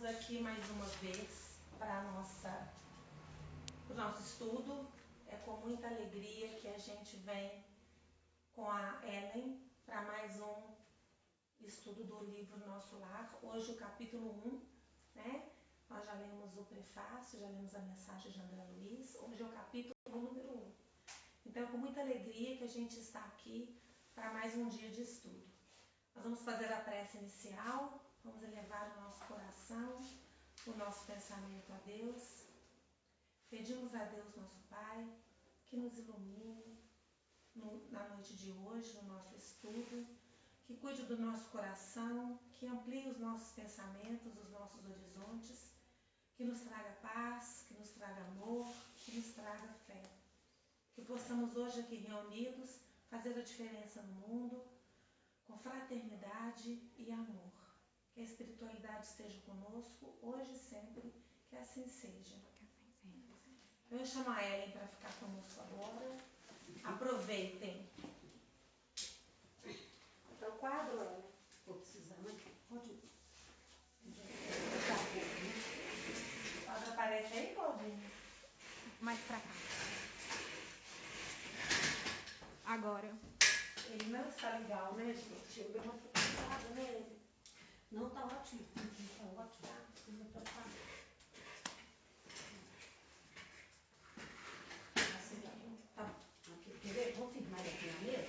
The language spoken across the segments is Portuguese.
aqui mais uma vez para o nosso estudo. É com muita alegria que a gente vem com a Ellen para mais um estudo do livro Nosso Lar. Hoje o capítulo 1, né? Nós já lemos o prefácio, já lemos a mensagem de André Luiz. Hoje é o capítulo número 1. Então é com muita alegria que a gente está aqui para mais um dia de estudo. Nós vamos fazer a prece inicial, vamos elevar o nosso coração, o nosso pensamento a Deus. Pedimos a Deus, nosso Pai, que nos ilumine na noite de hoje, no nosso estudo, que cuide do nosso coração, que amplie os nossos pensamentos, os nossos horizontes, que nos traga paz, que nos traga amor, que nos traga fé. Que possamos hoje aqui reunidos fazer a diferença no mundo, com fraternidade e amor. Que a espiritualidade esteja conosco, hoje e sempre, que assim seja. Eu chamo a Ellen para ficar conosco agora. Aproveitem. É o quadro, Ellen? Vou precisar, mas pode ir. O quadro aparece aí, Claudinha? Mais pra cá. Agora. Ele não está legal, né, gente? Eu dei uma preocupada nele. Não, tá ótimo. Tá ótimo. Não tá assim, tá. Aqui, quer ver? Vou firmar ele aqui na mesa.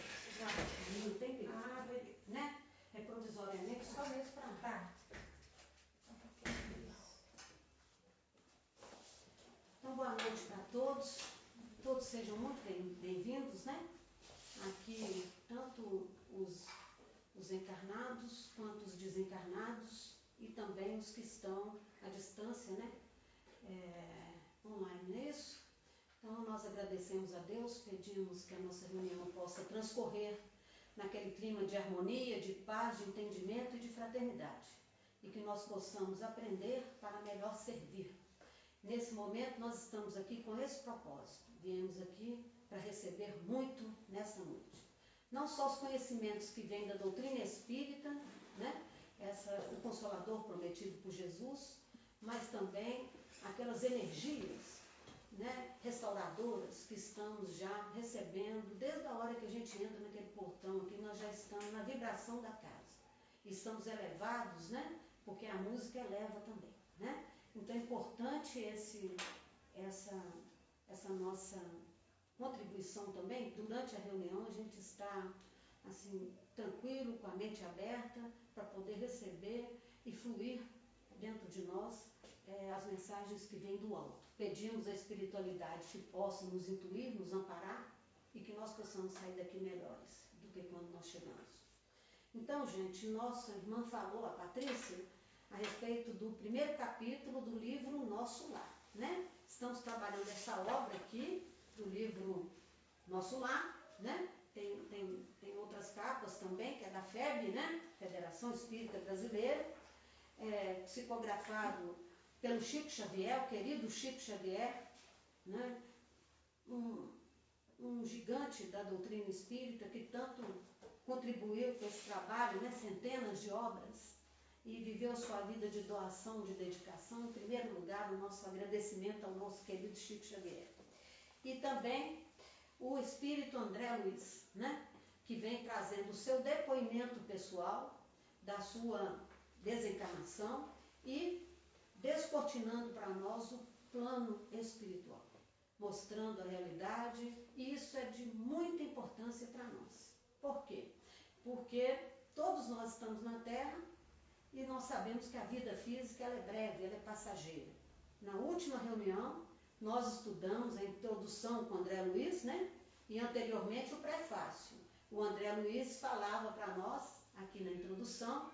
Não tem que, Beleza. né? É provisoriamente, só mesmo pra... Tá. Então, boa noite para todos. Todos sejam muito bem-vindos, né? Aqui, tanto os encarnados quanto os desencarnados e também os que estão à distância, né? Online, não é isso? Então, nós agradecemos a Deus, pedimos que a nossa reunião possa transcorrer naquele clima de harmonia, de paz, de entendimento e de fraternidade. E que nós possamos aprender para melhor servir. Nesse momento, nós estamos aqui com esse propósito. Viemos aqui para receber muito nessa noite. Não só os conhecimentos que vêm da doutrina espírita, né? O Consolador prometido por Jesus, mas também aquelas energias, né, restauradoras que estamos já recebendo desde a hora que a gente entra naquele portão aqui. Nós já estamos na vibração da casa. Estamos elevados, né? Porque a música eleva também, né? Então é importante essa nossa contribuição também. Durante a reunião a gente está assim, tranquilo, com a mente aberta, para poder receber e fluir dentro de nós as mensagens que vêm do alto. Pedimos à espiritualidade que possa nos intuir, nos amparar e que nós possamos sair daqui melhores do que quando nós chegamos. Então, gente, nossa irmã falou, a Patrícia, a respeito do primeiro capítulo do livro Nosso Lar, né? Estamos trabalhando essa obra aqui, do livro Nosso Lar, né? Tem outras capas também, que é da FEB, né? Federação Espírita Brasileira, psicografado pelo Chico Xavier, o querido Chico Xavier, né? Um gigante da doutrina espírita que tanto contribuiu com esse trabalho, né? Centenas de obras, e viveu sua vida de doação, de dedicação. Em primeiro lugar, o nosso agradecimento ao nosso querido Chico Xavier. E também o espírito André Luiz, né? Que vem trazendo o seu depoimento pessoal da sua desencarnação e descortinando para nós o plano espiritual, mostrando a realidade, e isso é de muita importância para nós. Por quê? Porque todos nós estamos na Terra e nós sabemos que a vida física ela é breve, ela é passageira. Na última reunião, nós estudamos a introdução com o André Luiz, né? E anteriormente o prefácio. O André Luiz falava para nós, aqui na introdução,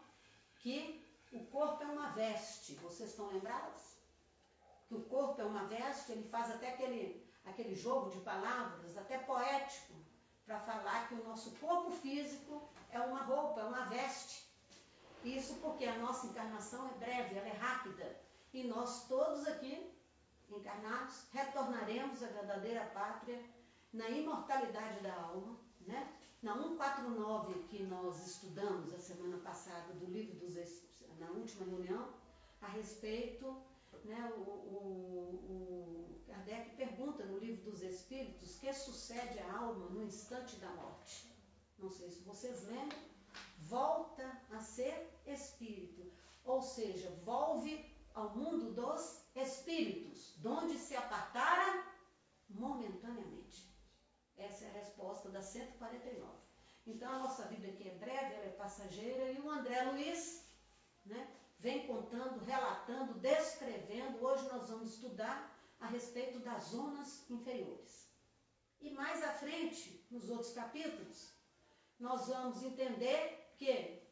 que o corpo é uma veste. Vocês estão lembrados? Que o corpo é uma veste, ele faz até aquele jogo de palavras, até poético, para falar que o nosso corpo físico é uma roupa, é uma veste. Isso porque a nossa encarnação é breve, ela é rápida. E nós todos aqui, encarnados, retornaremos à verdadeira pátria na imortalidade da alma, né? Na 149 que nós estudamos a semana passada do livro dos Espíritos, na última reunião, a respeito, né, o Kardec pergunta no Livro dos Espíritos, o que sucede à alma no instante da morte? Não sei se vocês lembram, volta a ser espírito, ou seja, volve ao mundo dos espíritos, de onde se apartara momentaneamente. Essa é a resposta da 149. Então, a nossa vida aqui é breve, ela é passageira, e o André Luiz, né, vem contando, relatando, descrevendo. Hoje nós vamos estudar a respeito das zonas inferiores. E mais à frente, nos outros capítulos, nós vamos entender que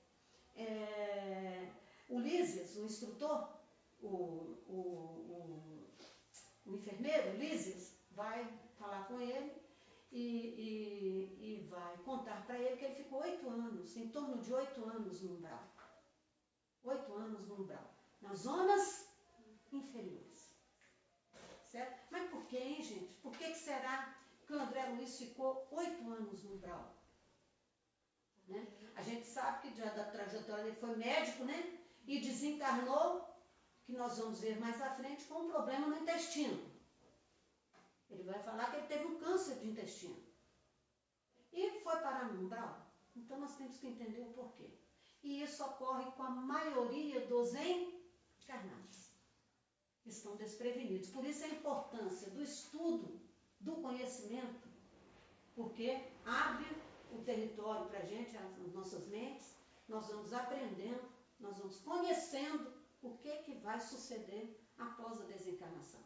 Lísias, o instrutor, o enfermeiro, Lísias, vai falar com ele e vai contar para ele que ele ficou 8 anos, em torno de 8 anos no umbral. 8 anos no umbral, nas zonas inferiores. Certo? Mas por que, hein, gente? Por que será que o André Luiz ficou 8 anos no umbral? Né? A gente sabe que já da trajetória ele foi médico, né? E desencarnou, que nós vamos ver mais à frente, com um problema no intestino. Ele vai falar que ele teve um câncer de intestino. E foi parar no umbral. Então nós temos que entender o porquê. E isso ocorre com a maioria dos encarnados. Estão desprevenidos. Por isso a importância do estudo, do conhecimento, porque abre o território para a gente, as nossas mentes, nós vamos aprendendo, nós vamos conhecendo o que vai suceder após a desencarnação.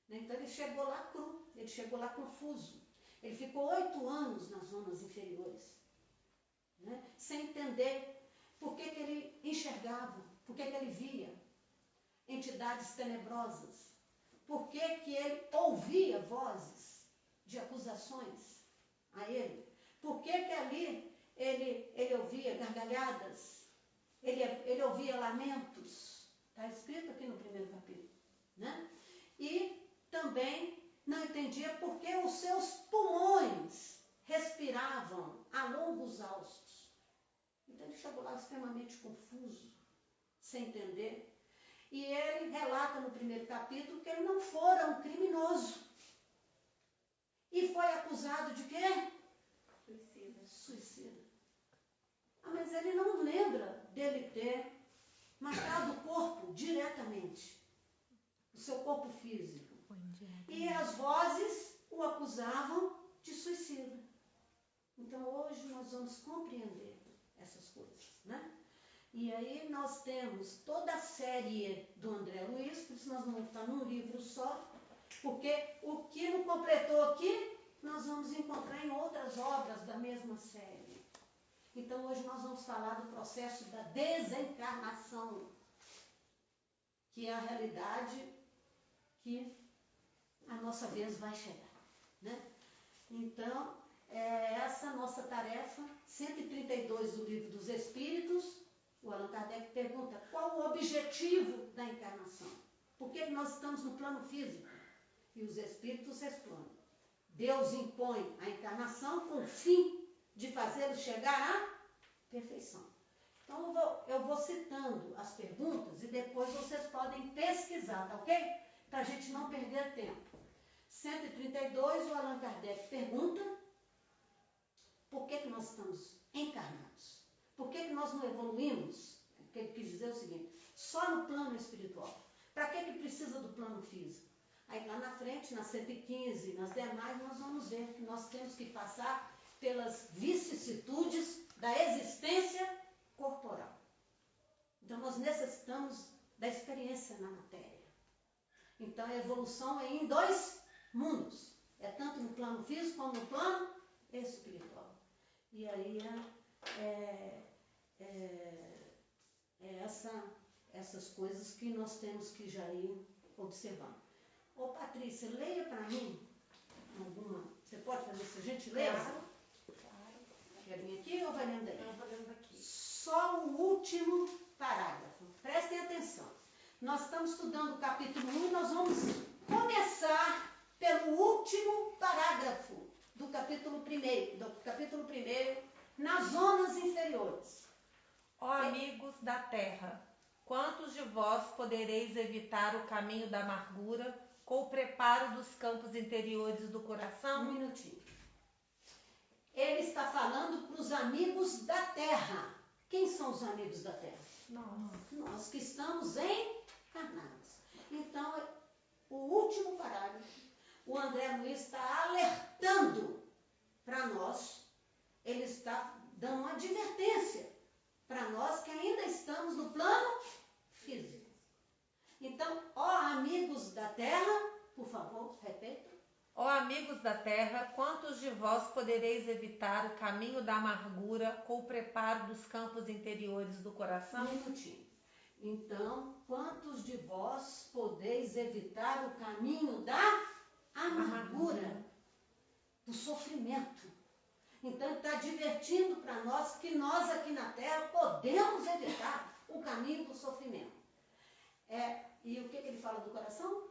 Então ele chegou lá cru, ele chegou lá confuso. Ele ficou 8 anos nas zonas inferiores, né, sem entender por que ele enxergava, por que ele via entidades tenebrosas, por que ele ouvia vozes de acusações a ele, por que ali ele ouvia gargalhadas, ele ouvia lamentos. Está escrito aqui no primeiro capítulo. Né? E também não entendia por que os seus pulmões respiravam a longos haustos. Então ele chegou lá extremamente confuso, sem entender. E ele relata no primeiro capítulo que ele não fora um criminoso. E foi acusado de quê? Suicida. Ah, mas ele não lembra dele ter matado o corpo diretamente. O seu corpo físico. E as vozes o acusavam de suicida. Então hoje nós vamos compreender essas coisas, né? E aí nós temos toda a série do André Luiz, por isso nós vamos estar num livro só, porque o que não completou aqui, nós vamos encontrar em outras obras da mesma série. Então hoje nós vamos falar do processo da desencarnação, que é a realidade que a nossa vez vai chegar, né? Então, essa nossa tarefa, 132 do Livro dos Espíritos. O Allan Kardec pergunta qual o objetivo da encarnação. Por que nós estamos no plano físico? E os Espíritos respondem: Deus impõe a encarnação com o fim de fazê-lo chegar à perfeição. Então eu vou citando as perguntas e depois vocês podem pesquisar, tá ok? Para a gente não perder tempo. 132, o Allan Kardec pergunta por que nós estamos encarnados. Por que nós não evoluímos? Porque ele quis dizer o seguinte: só no plano espiritual. Para que precisa do plano físico? Aí lá na frente, na 115, nas demais, nós vamos ver que nós temos que passar pelas vicissitudes da existência corporal. Então nós necessitamos da experiência na matéria. Então a evolução é em 2 mundos. É tanto no plano físico como no plano espiritual. E aí essas coisas que nós temos que já ir observando. Ô Patrícia, leia para mim alguma. Você pode fazer essa gentileza? Claro. Quer vir aqui ou vai lendo aí? Eu vou lendo aqui. Só o último parágrafo. Prestem atenção. Nós estamos estudando o capítulo 1 e nós vamos começar pelo último parágrafo do capítulo 1, nas zonas inferiores. Ó amigos da terra, quantos de vós podereis evitar o caminho da amargura com o preparo dos campos interiores do coração? Um minutinho. Ele está falando para os amigos da terra. Quem são os amigos da terra? Nós que estamos encarnados. Então, o último parágrafo, o André Luiz está alertando para nós, ele está dando uma advertência para nós que ainda estamos no plano físico. Então, ó amigos da terra, por favor, repita. Ó amigos da terra, quantos de vós podereis evitar o caminho da amargura com o preparo dos campos interiores do coração? Um minutinho. Então, quantos de vós podeis evitar o caminho da amargura, do sofrimento? Então, ele está divertindo para nós que nós aqui na Terra podemos evitar o caminho do sofrimento. E o que ele fala do coração?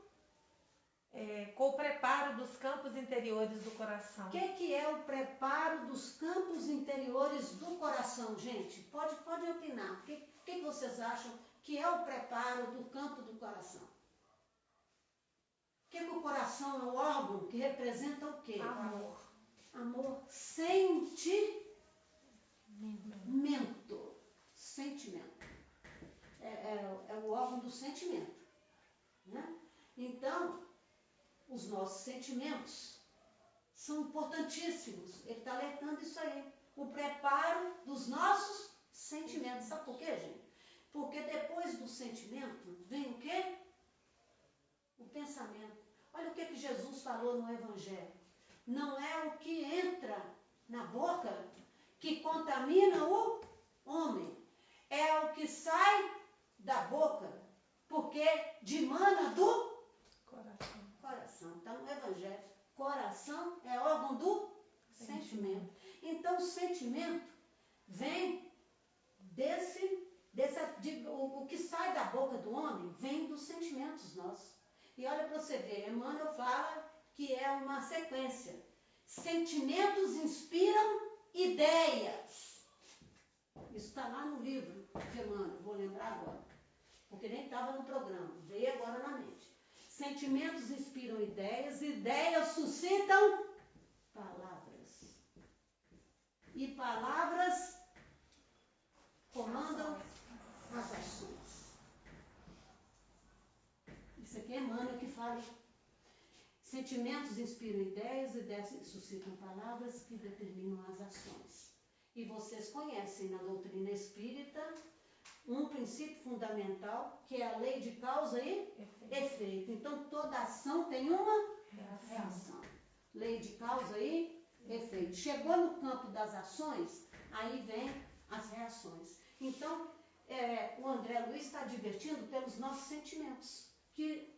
Com o preparo dos campos interiores do coração. O que é o preparo dos campos interiores do coração, gente? Pode opinar. O que vocês acham que é o preparo do campo do coração? O que o coração é o órgão que representa o quê? Amor. Amor. Sentimento. Sentimento. É o órgão do sentimento. Né? Então, os nossos sentimentos são importantíssimos. Ele está alertando isso aí. O preparo dos nossos sentimentos. Sabe por quê, gente? Porque depois do sentimento vem o quê? O pensamento. Olha o que Jesus falou no Evangelho. Não é o que entra na boca que contamina o homem. É o que sai da boca, porque dimana do coração. Então, no Evangelho, coração é órgão do sentimento. Então, o sentimento vem o que sai da boca do homem vem dos sentimentos nossos. E olha para você ver, Emmanuel fala que é uma sequência. Sentimentos inspiram ideias. Isso está lá no livro de Emmanuel, vou lembrar agora, porque nem estava no programa, veio agora na mente. Sentimentos inspiram ideias, ideias suscitam palavras. E palavras comandam as ações. Isso aqui é Emmanuel que fala. Sentimentos inspiram ideias, ideias suscitam palavras que determinam as ações. E vocês conhecem na doutrina espírita um princípio fundamental, que é a lei de causa e efeito. Então, toda ação tem uma reação. Lei de causa e efeito. Chegou no campo das ações, aí vem as reações. Então, o André Luiz está advertindo pelos nossos sentimentos, que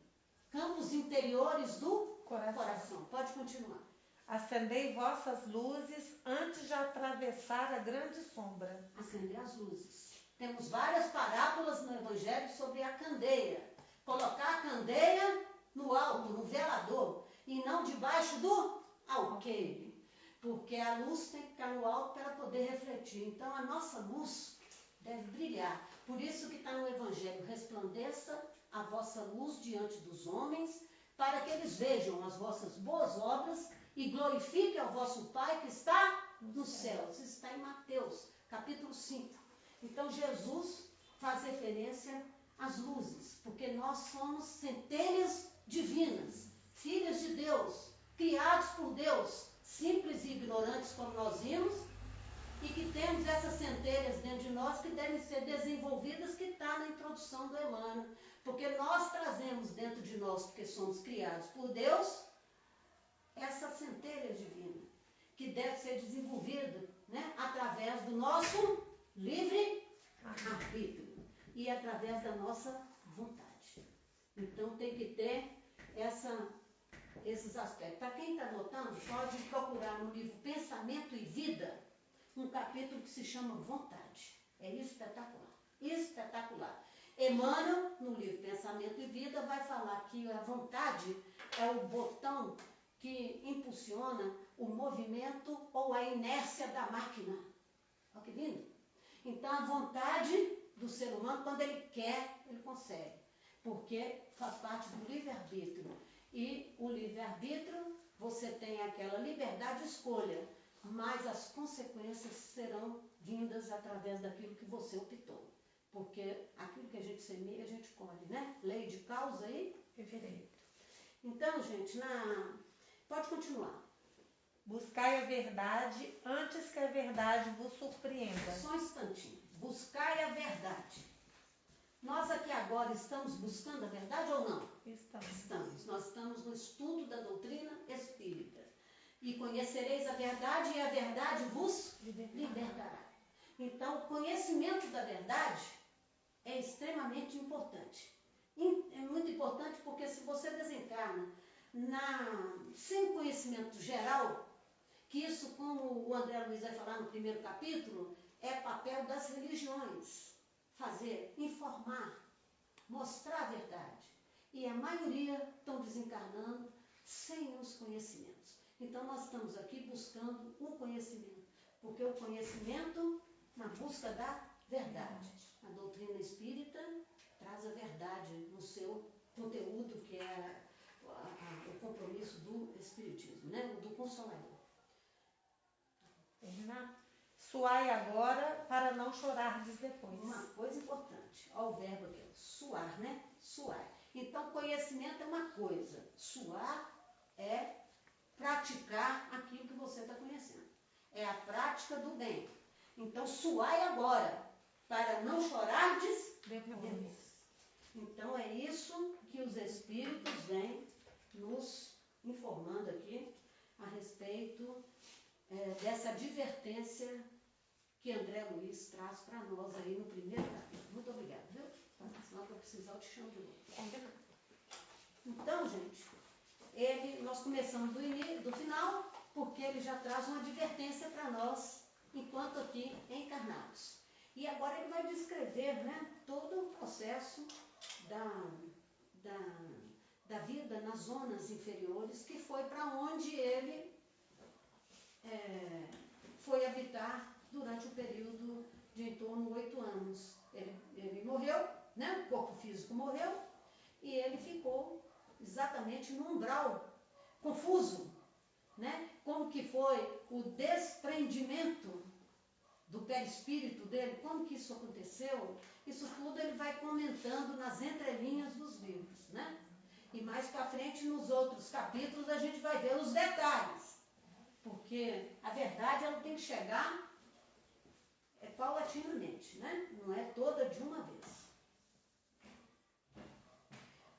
campos interiores do coração. Pode continuar. Acendei vossas luzes antes de atravessar a grande sombra. Acender as luzes. Temos várias parábolas no Evangelho sobre a candeia. Colocar a candeia no alto, no velador, e não debaixo do alqueire. Porque a luz tem que ficar no alto para poder refletir. Então, a nossa luz deve brilhar. Por isso que está no Evangelho, resplandeça a vossa luz diante dos homens, para que eles vejam as vossas boas obras e glorifiquem ao vosso Pai que está nos céus. Isso está em Mateus, capítulo 5. Então, Jesus faz referência às luzes, porque nós somos centelhas divinas, filhas de Deus, criados por Deus, simples e ignorantes como nós vimos, e que temos essas centelhas dentro de nós que devem ser desenvolvidas, que está na introdução do Emmanuel. Porque nós trazemos dentro de nós, porque somos criados por Deus, essa centelha divina, que deve ser desenvolvida, né, através do nosso livre arbítrio e através da nossa vontade. Então tem que ter esses aspectos. Para quem está anotando, pode procurar no livro Pensamento e Vida, um capítulo que se chama Vontade. É espetacular. Espetacular. Emmanuel, no livro Pensamento e Vida, vai falar que a vontade é o botão que impulsiona o movimento ou a inércia da máquina. Olha que lindo. Então, a vontade do ser humano, quando ele quer, ele consegue. Porque faz parte do livre-arbítrio. E o livre-arbítrio, você tem aquela liberdade de escolha, mas as consequências serão vindas através daquilo que você optou. Porque aquilo que a gente semeia, a gente colhe, né? Lei de causa e Efeito. Então, gente, pode continuar. Buscai a verdade antes que a verdade vos surpreenda. Só um instantinho. Buscai a verdade. Nós aqui agora estamos buscando a verdade ou não? Estamos. Nós estamos no estudo da doutrina espírita. E conhecereis a verdade e a verdade vos libertará. Então, o conhecimento da verdade é extremamente importante. É muito importante porque se você desencarna sem conhecimento geral, que isso, como o André Luiz vai falar no primeiro capítulo, é papel das religiões. Fazer, informar, mostrar a verdade. E a maioria estão desencarnando sem os conhecimentos. Então, nós estamos aqui buscando o conhecimento. Porque o conhecimento na busca da verdade. A doutrina espírita traz a verdade no seu conteúdo, que é o compromisso do espiritismo, né? Do Consolador. Suai agora para não chorardes depois. Uma coisa importante, olha o verbo aqui, suar, né? Suar. Então, conhecimento é uma coisa, suar é praticar aquilo que você está conhecendo. É a prática do bem. Então, suai agora, para não chorardes depois. Então, é isso que os espíritos vêm nos informando aqui a respeito dessa advertência que André Luiz traz para nós aí no primeiro capítulo. Muito obrigada, viu? Senão que eu precisar, eu te chamo de novo. Então, gente, nós começamos do final, porque ele já traz uma advertência para nós, enquanto aqui encarnados. E agora ele vai descrever, né, todo o processo da vida nas zonas inferiores, que foi para onde ele foi habitar durante o período de em torno de 8 anos. Ele morreu, né, o corpo físico morreu, e ele ficou exatamente no umbral, confuso, né? Como que foi o desprendimento do perispírito dele, como que isso aconteceu, isso tudo ele vai comentando nas entrelinhas dos livros, né? E mais para frente, nos outros capítulos, a gente vai ver os detalhes, porque a verdade ela tem que chegar paulatinamente, né? Não é toda de uma vez.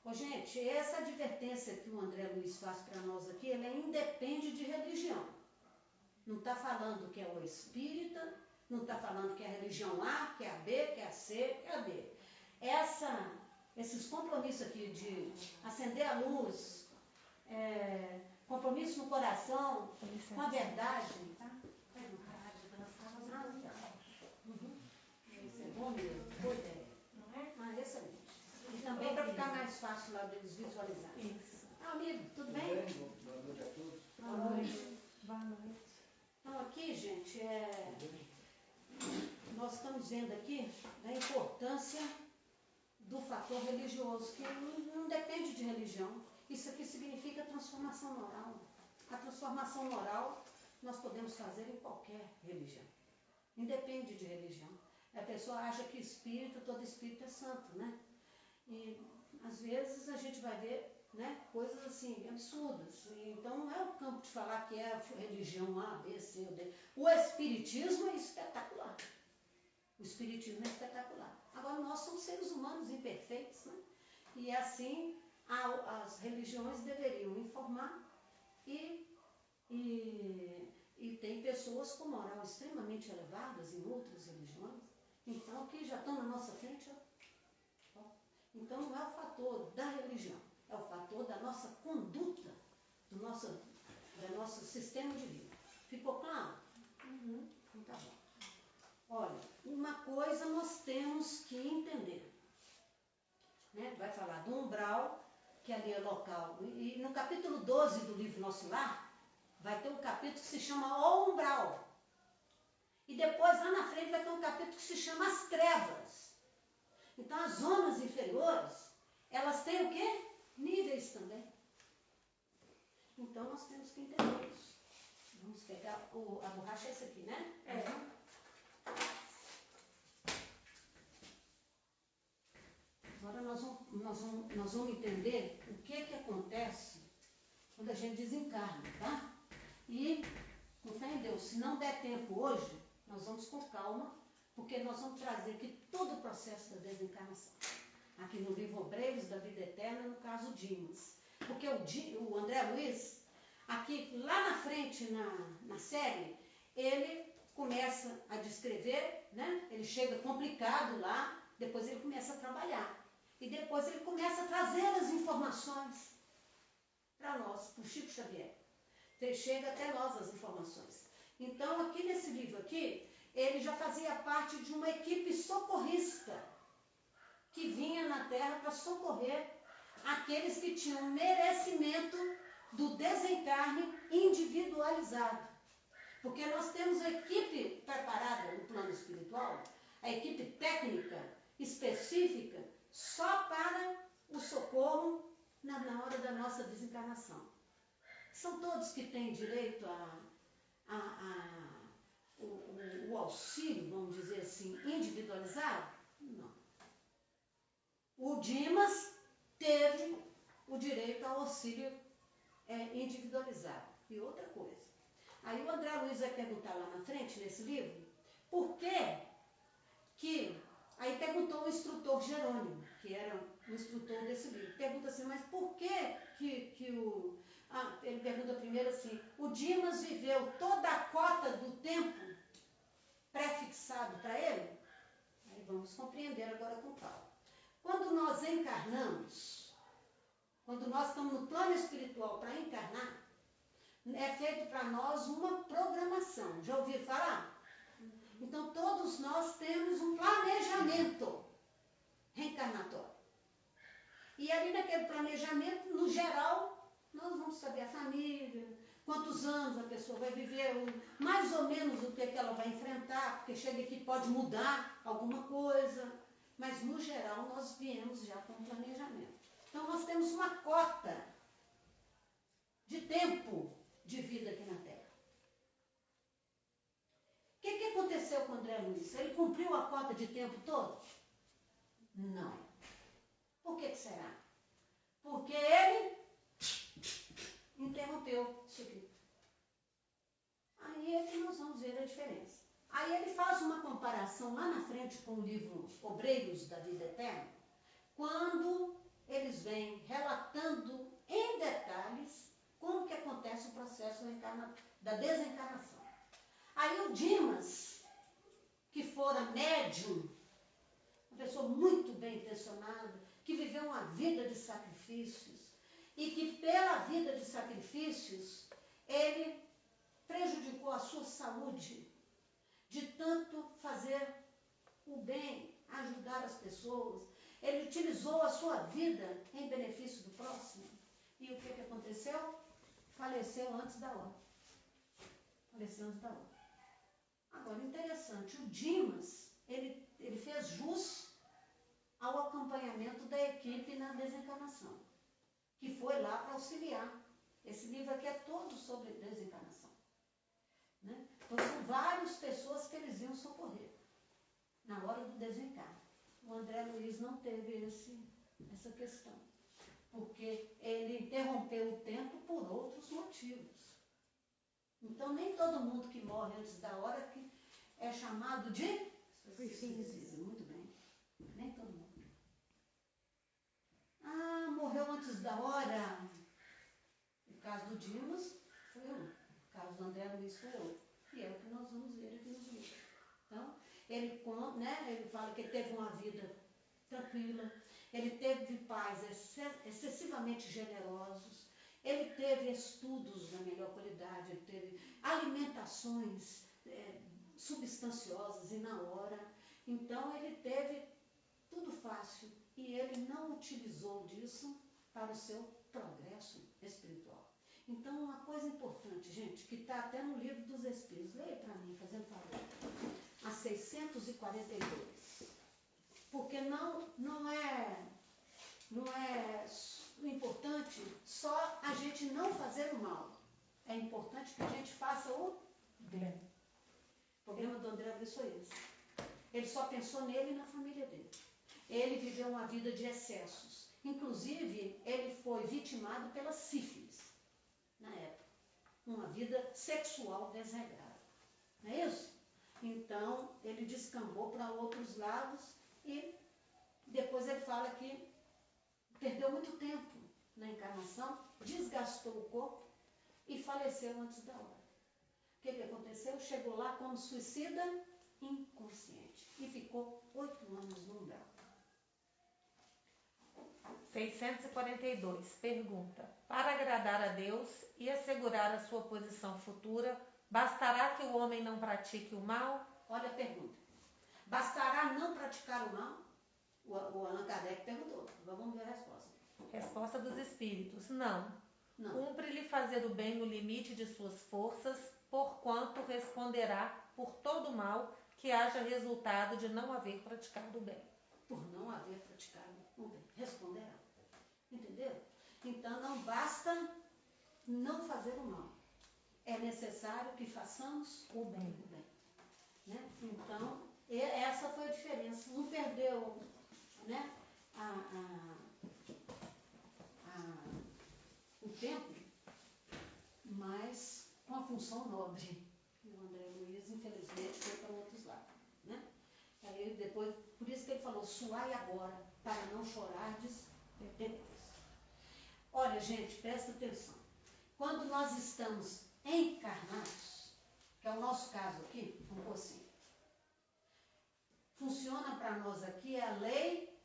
Ô, gente, essa advertência que o André Luiz faz para nós aqui, ela independe de religião. Não está falando que é o espírita, não está falando que é a religião A, que é a B, que é a C, que é a D. Esses compromissos aqui de acender a luz, compromisso no coração, com a verdade, tá? Isso é bom mesmo, boa ideia. Não é? Ah, excelente. E também para ficar mais fácil lá deles visualizarem. Isso. Amigo, tudo bem? Boa noite a todos. Boa noite. Boa noite. Então aqui, gente, nós estamos vendo aqui a importância do fator religioso, que não depende de religião. Isso aqui significa transformação moral. A transformação moral nós podemos fazer em qualquer religião. Independe de religião. A pessoa acha que todo espírito é santo, né? E às vezes a gente vai ver, né, coisas assim, absurdas. Então não é o campo de falar que é a religião A, B, C ou D. O espiritismo é espetacular. O espiritismo é espetacular. Agora nós somos seres humanos imperfeitos, né? E assim as religiões deveriam informar e tem pessoas com moral extremamente elevadas em outras religiões. Então que já estão na nossa frente, ó. Então não é o fator da religião, é o fator da nossa conduta, do nosso sistema de vida. Ficou claro? Então tá bom. Olha, uma coisa nós temos que entender, né? Vai falar do umbral, que ali é local. E no capítulo 12 do livro Nosso Lar, vai ter um capítulo que se chama O Umbral. E depois, lá na frente, vai ter um capítulo que se chama As Trevas. Então, as zonas inferiores, elas têm o quê? Níveis também. Então, nós temos que entender isso. Vamos pegar a borracha, essa aqui, né? Agora nós vamos entender o que acontece quando a gente desencarna, tá? E, com fé em Deus, se não der tempo hoje, nós vamos com calma, porque nós vamos trazer aqui todo o processo da desencarnação. Aqui no livro Obreiros da Vida Eterna, no caso Dimas. Porque o André Luiz, aqui lá na frente na série, ele começa a descrever, né? Ele chega complicado lá, depois ele começa a trabalhar. E depois ele começa a trazer as informações para nós, para o Chico Xavier. Então, chega até nós as informações. Então, aqui nesse livro aqui, ele já fazia parte de uma equipe socorrista que vinha na Terra para socorrer aqueles que tinham merecimento do desencarne individualizado. Porque nós temos a equipe preparada no plano espiritual, a equipe técnica específica, só para o socorro na hora da nossa desencarnação. São todos que têm direito o auxílio, vamos dizer assim, individualizado? Não. O Dimas teve o direito ao auxílio individualizado. E outra coisa. Aí o André Luiz vai perguntar lá na frente, nesse livro, por que aí perguntou o instrutor Jerônimo, que era o instrutor desse livro. Pergunta assim, mas por que ele pergunta primeiro assim, o Dimas viveu toda a cota do tempo pré-fixado para ele? Aí vamos compreender agora com calma. Quando nós encarnamos, quando nós estamos no plano espiritual para encarnar, é feito para nós uma programação. Já ouviram falar? Então, todos nós temos um planejamento reencarnatório. E ali naquele planejamento, no geral, nós vamos saber a família, quantos anos a pessoa vai viver, mais ou menos o que ela vai enfrentar, porque chega aqui pode mudar alguma coisa, mas no geral nós viemos já com um planejamento. Então, nós temos uma cota de tempo de vida aqui na Terra. O que aconteceu com o André Luiz? Ele cumpriu a cota de tempo todo? Não. Por que será? Porque ele interrompeu isso aqui. Aí é que nós vamos ver a diferença. Aí ele faz uma comparação lá na frente com o livro Obreiros da Vida Eterna, quando eles vêm relatando em detalhes como que acontece o processo da desencarnação. Aí o Dimas, que fora médium, uma pessoa muito bem intencionada, que viveu uma vida de sacrifícios, e que pela vida de sacrifícios, ele prejudicou a sua saúde, de tanto fazer o bem, ajudar as pessoas. Ele utilizou a sua vida em benefício do próximo. E o que aconteceu? Faleceu antes da hora. Faleceu antes da hora. Agora, interessante, o Dimas, ele fez jus ao acompanhamento da equipe na desencarnação, que foi lá para auxiliar. Esse livro aqui é todo sobre desencarnação. Né? Então, são várias pessoas que eles iam socorrer na hora do desencarne. O André Luiz não teve essa questão, porque ele interrompeu o tempo por outros motivos. Então, nem todo mundo que morre antes da hora que é chamado de suicídio. Muito bem. Nem todo mundo. Ah, morreu antes da hora. O caso do Dimas foi um. O caso do André Luiz foi outro. E é o que nós vamos ver aqui nos livros. Então, ele fala que ele teve uma vida tranquila, ele teve pais excessivamente generosos, ele teve estudos na melhor qualidade, ele teve alimentações substanciosas e na hora. Então, ele teve tudo fácil e ele não utilizou disso para o seu progresso espiritual. Então, uma coisa importante, gente, que está até no livro dos Espíritos, leia para mim, fazendo favor, a 642. Porque não é importante só a gente não fazer o mal. É importante que a gente faça o bem. O problema do André Luiz foi esse. Ele só pensou nele e na família dele. Ele viveu uma vida de excessos. Inclusive, ele foi vitimado pela sífilis, na época. Uma vida sexual desregrada. Não é isso? Então, ele descambou para outros lados e depois ele fala que perdeu muito tempo na encarnação, desgastou o corpo e faleceu antes da hora. O que aconteceu? Chegou lá como suicida inconsciente e ficou 8 anos no umbral. 642. Pergunta. Para agradar a Deus e assegurar a sua posição futura, bastará que o homem não pratique o mal? Olha a pergunta. Bastará não praticar o mal? O Allan Kardec perguntou. Agora vamos ver a resposta. Resposta dos espíritos. Não. Não. Cumpre-lhe fazer o bem no limite de suas forças, porquanto responderá por todo mal que haja resultado de não haver praticado o bem. Por não haver praticado o bem. Responderá. Entendeu? Então não basta não fazer o mal. É necessário que façamos o bem. Né? Então, essa foi a diferença. Não perdeu, né, o tempo, mas com a função nobre. E o André Luiz, infelizmente, foi para outros lados. Né? Aí depois, por isso que ele falou, suai agora, para não chorardes depois. Olha, gente, presta atenção. Quando nós estamos encarnados, que é o nosso caso aqui, vamos pôr assim, funciona para nós aqui a lei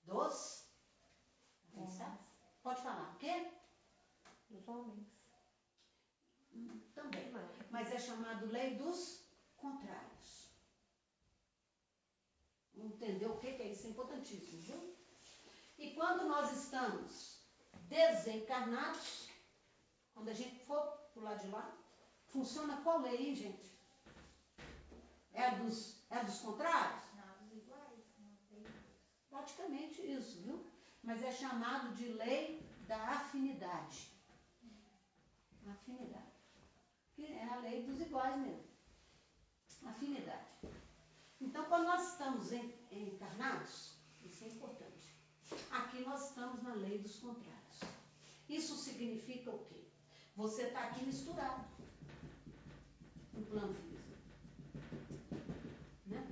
dos... Pode falar, o quê? Dos homens. Também, mas é chamado lei dos contrários. Entendeu o que é isso? É importantíssimo, viu? E quando nós estamos desencarnados, quando a gente for pro lado de lá, funciona qual lei, hein, gente? É dos contrários? Não, dos iguais. Não sei. Praticamente isso, viu? Mas é chamado de lei da afinidade. Afinidade. Que é a lei dos iguais mesmo. Afinidade. Então, quando nós estamos encarnados, isso é importante. Aqui nós estamos na lei dos contrários. Isso significa o quê? Você está aqui misturado no plano físico. Né?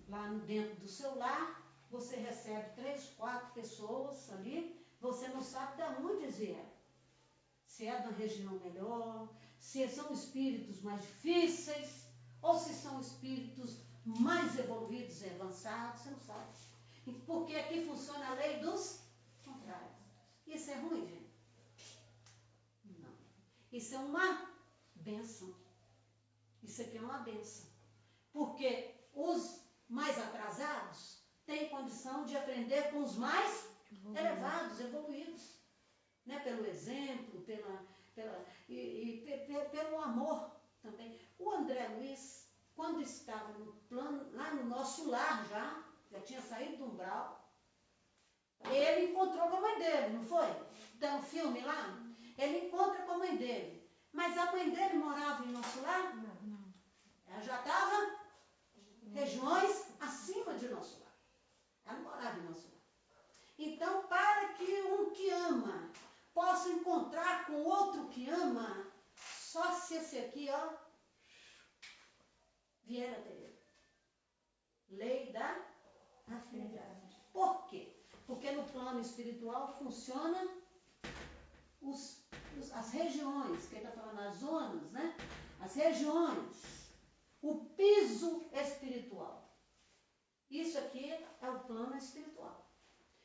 Lá dentro do seu lar, você recebe 3, 4 pessoas ali, você não sabe de onde eles vieram. Se é da região melhor, se são espíritos mais difíceis, ou se são espíritos mais evoluídos e avançados, você não sabe. Porque aqui funciona a lei dos contrários. Isso é ruim, gente? Não. Isso é uma bênção. Isso aqui é uma bênção. Porque os mais atrasados têm condição de aprender com os mais elevados, evoluídos. Né? Pelo exemplo, pelo amor também. O André Luiz, quando estava no plano, lá no nosso lar já tinha saído do umbral, ele encontrou com a mãe dele, não foi? Tem um filme lá? Ele encontra com a mãe dele. Mas a mãe dele morava em nosso lar? Não. Ela já estava regiões acima de nosso lar. Ela não morava em nosso lar. Então, para que um que ama possa encontrar com outro que ama, só se esse aqui, ó, vier a ter. Lei da afinidade. Por quê? Porque no plano espiritual funciona as regiões, que ele está falando, as zonas, né? As regiões, o piso espiritual. Isso aqui é o plano espiritual.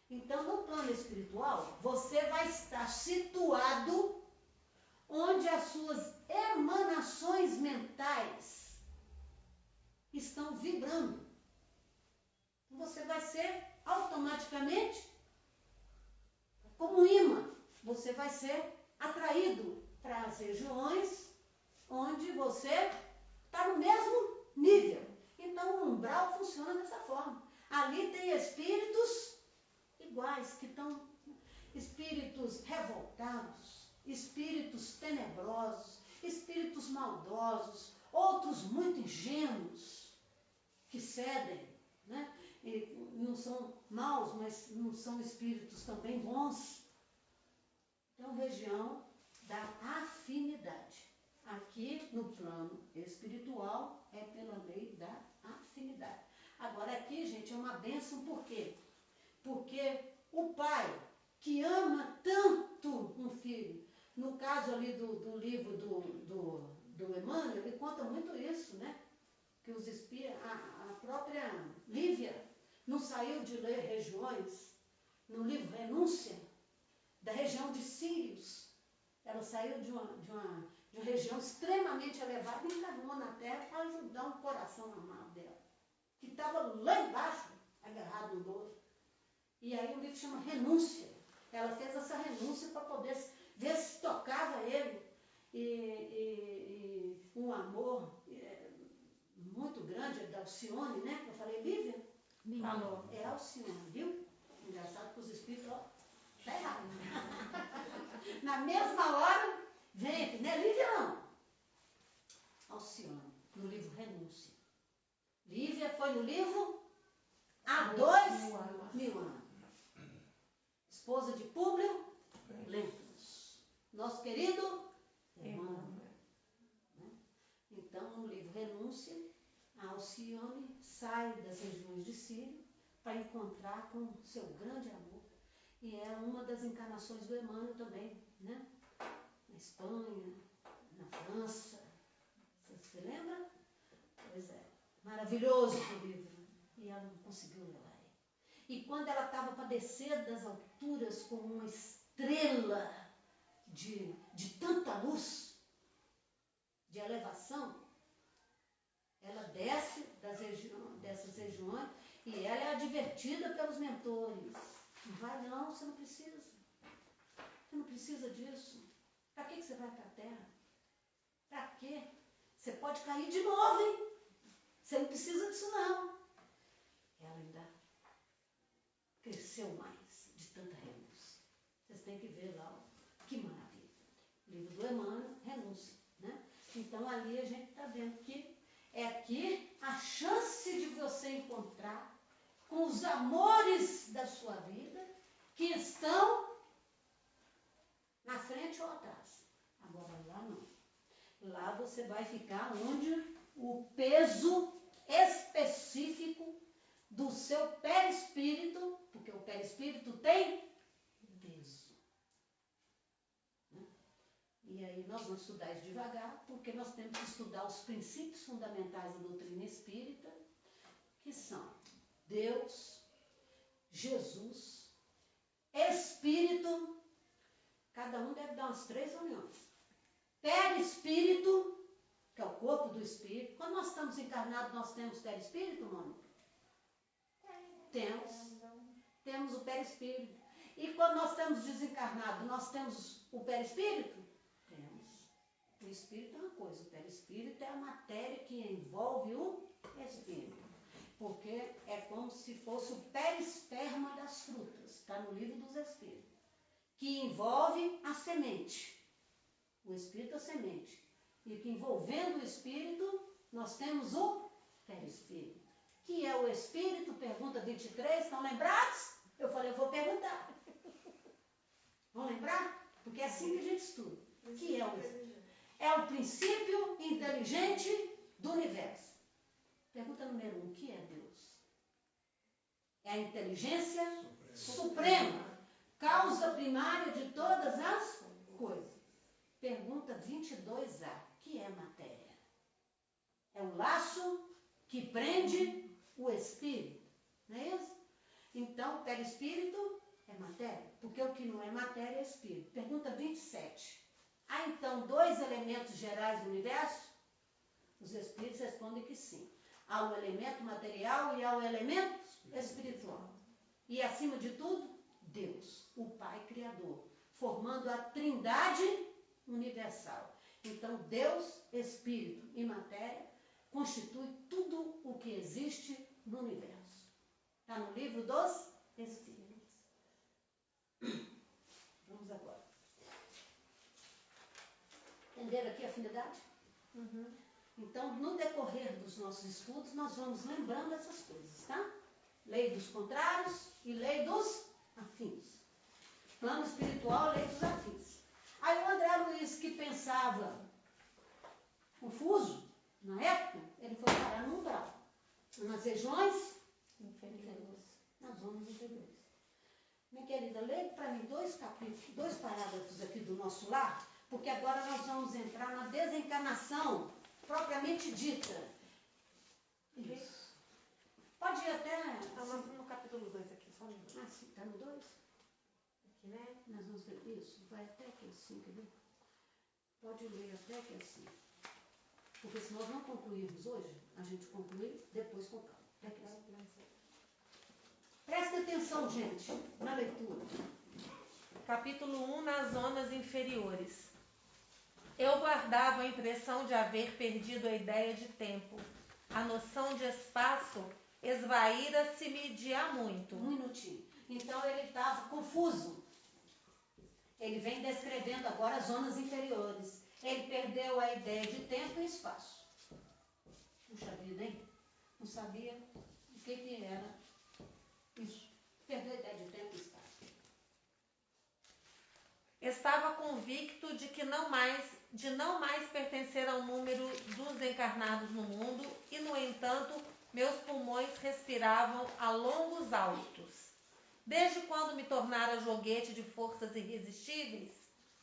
Então, no plano espiritual, você vai estar situado onde as suas emanações mentais estão vibrando. Você vai ser automaticamente como um imã. Você vai ser atraído para as regiões onde você está no mesmo nível. Então, o umbral funciona dessa forma. Ali tem espíritos iguais, que estão espíritos revoltados, espíritos tenebrosos, espíritos maldosos, outros muito ingênuos, que cedem, né? E não são maus, mas não são espíritos também bons. Então, região da afinidade. Aqui no plano espiritual é pela lei da afinidade. Agora aqui, gente, é uma bênção, por quê? Porque o pai que ama tanto um filho, no caso ali do livro do Emmanuel, ele conta muito isso, né? Que os a própria Lívia não saiu de ler regiões, no livro Renúncia, da região de Sírios. Ela saiu de uma região extremamente elevada e encarnou na terra para ajudar um coração amado dela, que estava lá embaixo, agarrado no lodo. E aí o livro chama Renúncia. Ela fez essa renúncia para poder ver se tocava ele. E um amor muito grande da Alcione, né? Eu falei, Lívia? Falou. É Alcione, viu? Engraçado que os espíritos, ó, tá errado. Na mesma hora, vem, não é Lívia não. Alcione, no livro Renúncia. Lívia foi no livro há 2000 anos. Esposa de Públio Lentulus. Nosso querido Emmanuel. Então, no livro Renúncia, a Alcione sai das regiões de Sírio para encontrar com seu grande amor. E é uma das encarnações do Emmanuel também, né? Na Espanha, na França. Você se lembra? Pois é. Maravilhoso o livro. E ela não conseguiu levar ele. E quando ela estava para descer das alturas com uma estrela de tanta luz, de elevação, ela desce dessas regiões e ela é advertida pelos mentores. Não vai não, você não precisa. Você não precisa disso. Para que você vai para a terra? Para quê? Você pode cair de novo, hein? Você não precisa disso não. Ela ainda cresceu mais de tanta renúncia. Vocês têm que ver lá, que maravilha. Livro do Emmanuel, Renúncia, né? Então ali a gente está vendo que é aqui a chance de você encontrar com os amores da sua vida que estão na frente ou atrás. Agora lá não. Lá você vai ficar onde o peso específico do seu perispírito, porque o perispírito tem peso. Né? E aí nós vamos estudar isso devagar, porque nós temos que estudar os princípios fundamentais da doutrina espírita, que são Deus, Jesus, Espírito, cada um deve dar umas 3 reuniões. Perispírito, que é o corpo do espírito. Quando nós estamos encarnados, nós temos perispírito, Mônica? Temos o perispírito. E quando nós estamos desencarnados, nós temos o perispírito? Temos. O espírito é uma coisa, o perispírito é a matéria que envolve o espírito. Porque é como se fosse o perisperma das frutas, está no livro dos Espíritos, que envolve a semente. O espírito é a semente. E que envolvendo o espírito, nós temos o perispírito. Que é o espírito? Pergunta 23, estão lembrados? Eu falei, eu vou perguntar. Vão lembrar? Porque é assim que a gente estuda. Que é o espírito? É o princípio inteligente do universo. Pergunta número 1, o que é Deus? É a inteligência suprema, causa primária de todas as coisas. Pergunta 22A, o que é matéria? É o laço que prende o espírito, não é isso? Então, o perispírito é matéria, porque o que não é matéria é espírito. Pergunta 27. Há então 2 elementos gerais do universo? Os espíritos respondem que sim. Há o elemento material e há o elemento espiritual. E acima de tudo, Deus, o Pai Criador, formando a trindade universal. Então, Deus, Espírito e matéria constitui tudo o que existe no universo. Está no livro dos Espíritos. Vamos agora. Entenderam aqui a afinidade? Uhum. Então, no decorrer dos nossos estudos, nós vamos lembrando essas coisas, tá? Lei dos contrários e lei dos afins. Plano espiritual, lei dos afins. Aí o André Luiz, que pensava confuso, na época, ele foi parar no umbral. Nas regiões inferiores. Nas zonas inferiores. Minha querida, leia para mim 2 parágrafos aqui do nosso lar, porque agora nós vamos entrar na desencarnação propriamente dita. Isso. Pode ir até... Estamos no capítulo 2 aqui, só um minuto. Ah, sim, está no 2? Aqui, né? Nós vamos ver isso, vai até aqui assim, quer ver? Pode ler até aqui assim. Porque se nós não concluirmos hoje, a gente conclui depois com calma. Até aqui assim. Presta atenção, gente, na leitura. Capítulo 1, nas zonas inferiores. Eu guardava a impressão de haver perdido a ideia de tempo. A noção de espaço esvaíra-se-me de há muito. Um minutinho. Então ele estava confuso. Ele vem descrevendo agora as zonas inferiores. Ele perdeu a ideia de tempo e espaço. Puxa vida, hein? Não sabia o que era isso. Perdeu a ideia de tempo e espaço. Estava convicto de não mais pertencer ao número dos encarnados no mundo e, no entanto, meus pulmões respiravam a longos altos. Desde quando me tornara joguete de forças irresistíveis,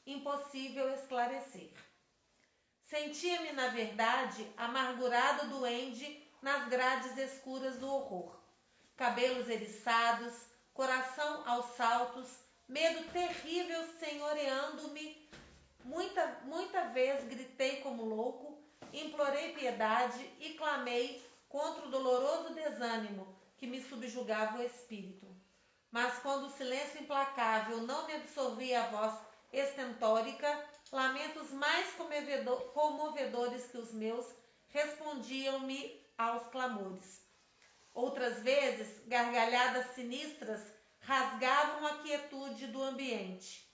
impossível esclarecer. Sentia-me, na verdade, amargurado duende nas grades escuras do horror. Cabelos eriçados, coração aos saltos, medo terrível senhoreando-me. Muita vez gritei como louco, implorei piedade e clamei contra o doloroso desânimo que me subjugava o espírito. Mas quando o silêncio implacável não me absorvia a voz estentórica, lamentos mais comovedores que os meus respondiam-me aos clamores. Outras vezes, gargalhadas sinistras rasgavam a quietude do ambiente.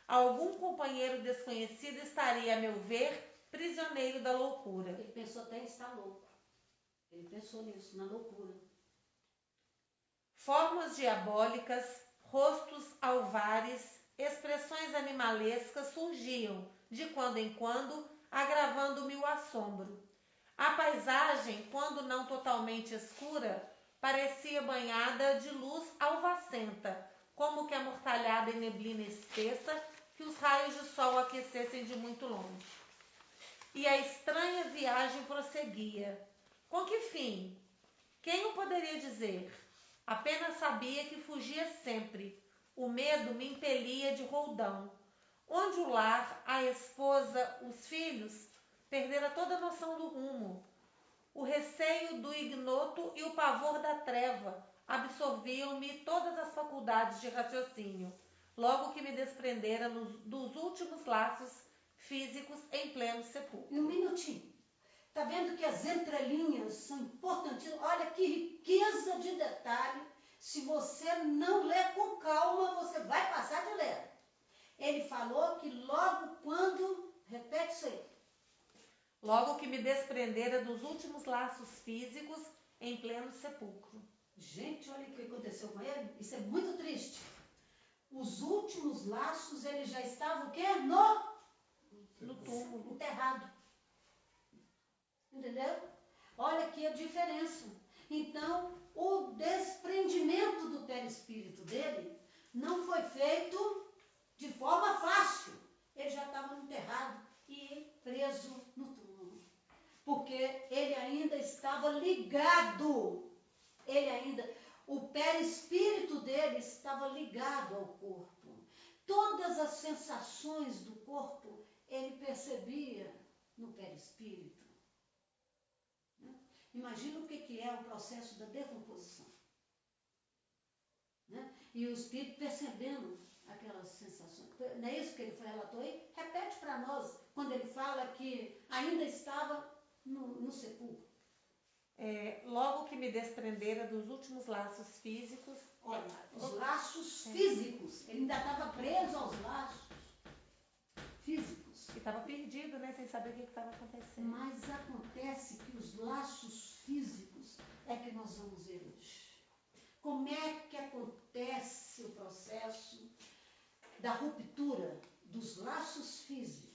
Algum companheiro desconhecido estaria, a meu ver, prisioneiro da loucura. Ele pensou até em estar louco. Ele pensou nisso, na loucura. Formas diabólicas, rostos alvares, expressões animalescas surgiam, de quando em quando, agravando-me o assombro. A paisagem, quando não totalmente escura, parecia banhada de luz alvacenta, como que amortalhada em neblina espessa que os raios de sol aquecessem de muito longe. E a estranha viagem prosseguia. Com que fim? Quem o poderia dizer? Apenas sabia que fugia sempre. O medo me impelia de roldão. Onde o lar, a esposa, os filhos, perdera toda a noção do rumo. O receio do ignoto e o pavor da treva absorviam-me todas as faculdades de raciocínio, logo que me desprendera dos últimos laços físicos em pleno sepulcro. Um minutinho. Está vendo que as entrelinhas são importantíssimas? Olha que riqueza de detalhe. Se você não ler com calma, você vai passar de ler. Ele falou que logo quando... Repete isso aí. Logo que me desprendera dos últimos laços físicos em pleno sepulcro. Gente, olha o que aconteceu com ele. Isso é muito triste. Os últimos laços, ele já estava o quê? No túmulo. Enterrado. Entendeu? Olha aqui a diferença. Então, o desprendimento do perispírito dele não foi feito de forma fácil. Ele já estava enterrado e preso no túmulo. Porque ele ainda estava ligado. O perispírito dele estava ligado ao corpo. Todas as sensações do corpo ele percebia no perispírito. Imagina o que é o processo da decomposição. Né? E o espírito percebendo aquelas sensações. Não é isso que ele relatou aí? Repete para nós, quando ele fala que ainda estava no sepulcro. Logo que me desprendera dos últimos laços físicos. Olha, os laços físicos. Ele ainda estava preso aos laços físicos. E estava perdido, né? Sem saber o que estava acontecendo. Mas acontece que os laços físicos é que nós vamos ver hoje. Como é que acontece o processo da ruptura dos laços físicos?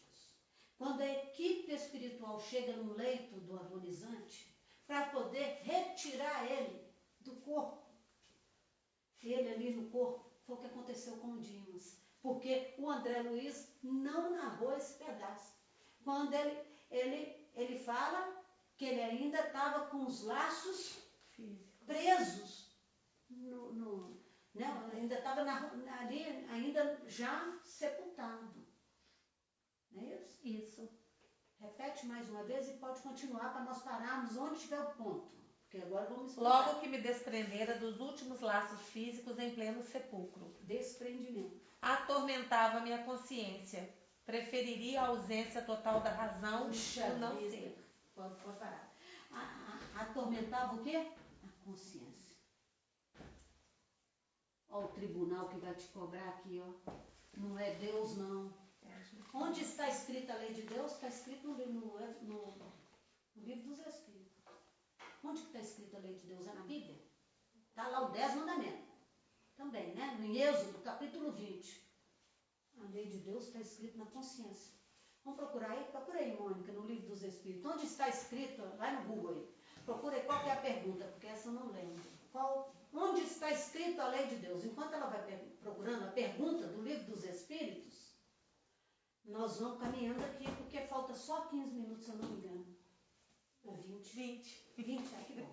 Quando a equipe espiritual chega no leito do agonizante para poder retirar ele do corpo. Ele ali no corpo, foi o que aconteceu com o Dimas. Porque o André Luiz não narrou esse pedaço. Quando ele fala que ele ainda estava com os laços presos. Né? Ainda estava ali, ainda já sepultado. Não é isso? Isso. Repete mais uma vez e pode continuar para nós pararmos onde tiver o ponto. Porque agora vamos explicar. Logo que me desprendera dos últimos laços físicos em pleno sepulcro. Desprendimento. Atormentava minha consciência. Preferiria a ausência total da razão do não ser. Pode parar. Atormentava o quê? A consciência. Ó, o tribunal que vai te cobrar aqui, ó. Não é Deus, não. Onde está escrita a lei de Deus? Está escrito no livro dos Espíritos. Onde que está escrita a lei de Deus? É na Bíblia? Está lá o 10 mandamentos. Também, né? No Êxodo, capítulo 20. A lei de Deus está escrita na consciência. Vamos procurar aí? Procura aí, Mônica, no livro dos Espíritos. Onde está escrito? Vai no Google aí. Procura aí qual que é a pergunta, porque essa eu não lembro. Onde está escrito a lei de Deus? Enquanto ela vai procurando a pergunta do livro dos Espíritos, nós vamos caminhando aqui, porque falta só 15 minutos, se eu não me engano. Ou 20. 20, que bom.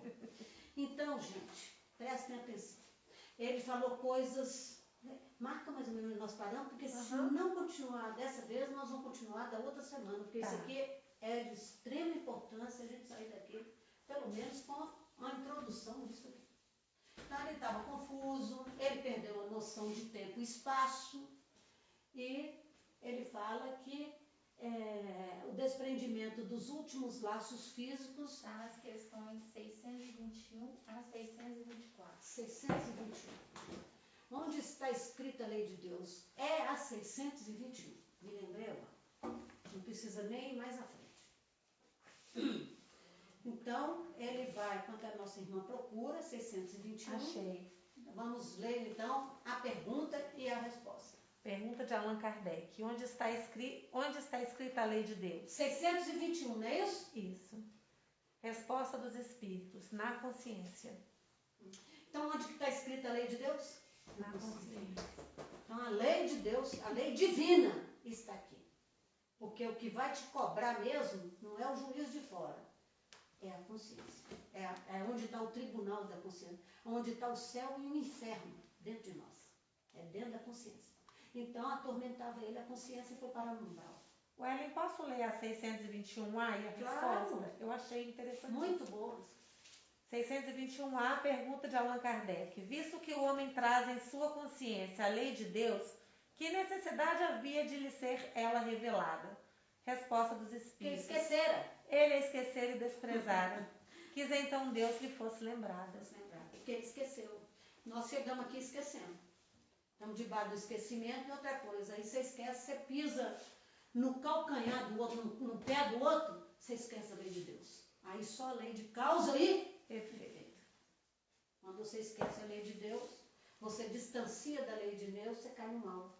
Então, gente, prestem atenção. Ele falou coisas... Marca mais ou menos onde nós paramos, porque se não continuar dessa vez, nós vamos continuar da outra semana, porque isso aqui é de extrema importância a gente sair daqui, pelo menos com a introdução disso aqui. Então, ele estava confuso, ele perdeu a noção de tempo e espaço, e ele fala que o desprendimento dos últimos laços físicos... Está nas questões 621 a 624. 621. Onde está escrita a lei de Deus? É a 621. Me lembrei agora. Não precisa nem ir mais à frente. Então, ele vai, enquanto a nossa irmã procura, 621. Achei. Vamos ler, então, a pergunta e a resposta. Pergunta de Allan Kardec. Onde está escrita a lei de Deus? 621, não é isso? Isso. Resposta dos Espíritos. Na consciência. Então, onde está escrita a lei de Deus? Na consciência. Então, a lei de Deus, a lei divina, está aqui. Porque o que vai te cobrar mesmo não é o juiz de fora, é a consciência. É onde está o tribunal da consciência, onde está o céu e o inferno dentro de nós. É dentro da consciência. Então, atormentava ele a consciência e foi para o umbral. Ellen, posso ler a 621A e a resposta? Eu achei interessante. Muito boa. 621A, pergunta de Allan Kardec. Visto que o homem traz em sua consciência a lei de Deus, que necessidade havia de lhe ser ela revelada? Resposta dos Espíritos. Que esquecera. Ele a esquecera e desprezara. Quis então Deus lhe fosse lembrada. Porque ele esqueceu. Nós chegamos aqui esquecendo. Estamos debaixo do esquecimento e outra coisa. Aí você esquece, você pisa no calcanhar do outro, no pé do outro, você esquece a lei de Deus. Aí só a lei de causa e efeito. Quando você esquece a lei de Deus, você distancia da lei de Deus, você cai no mal.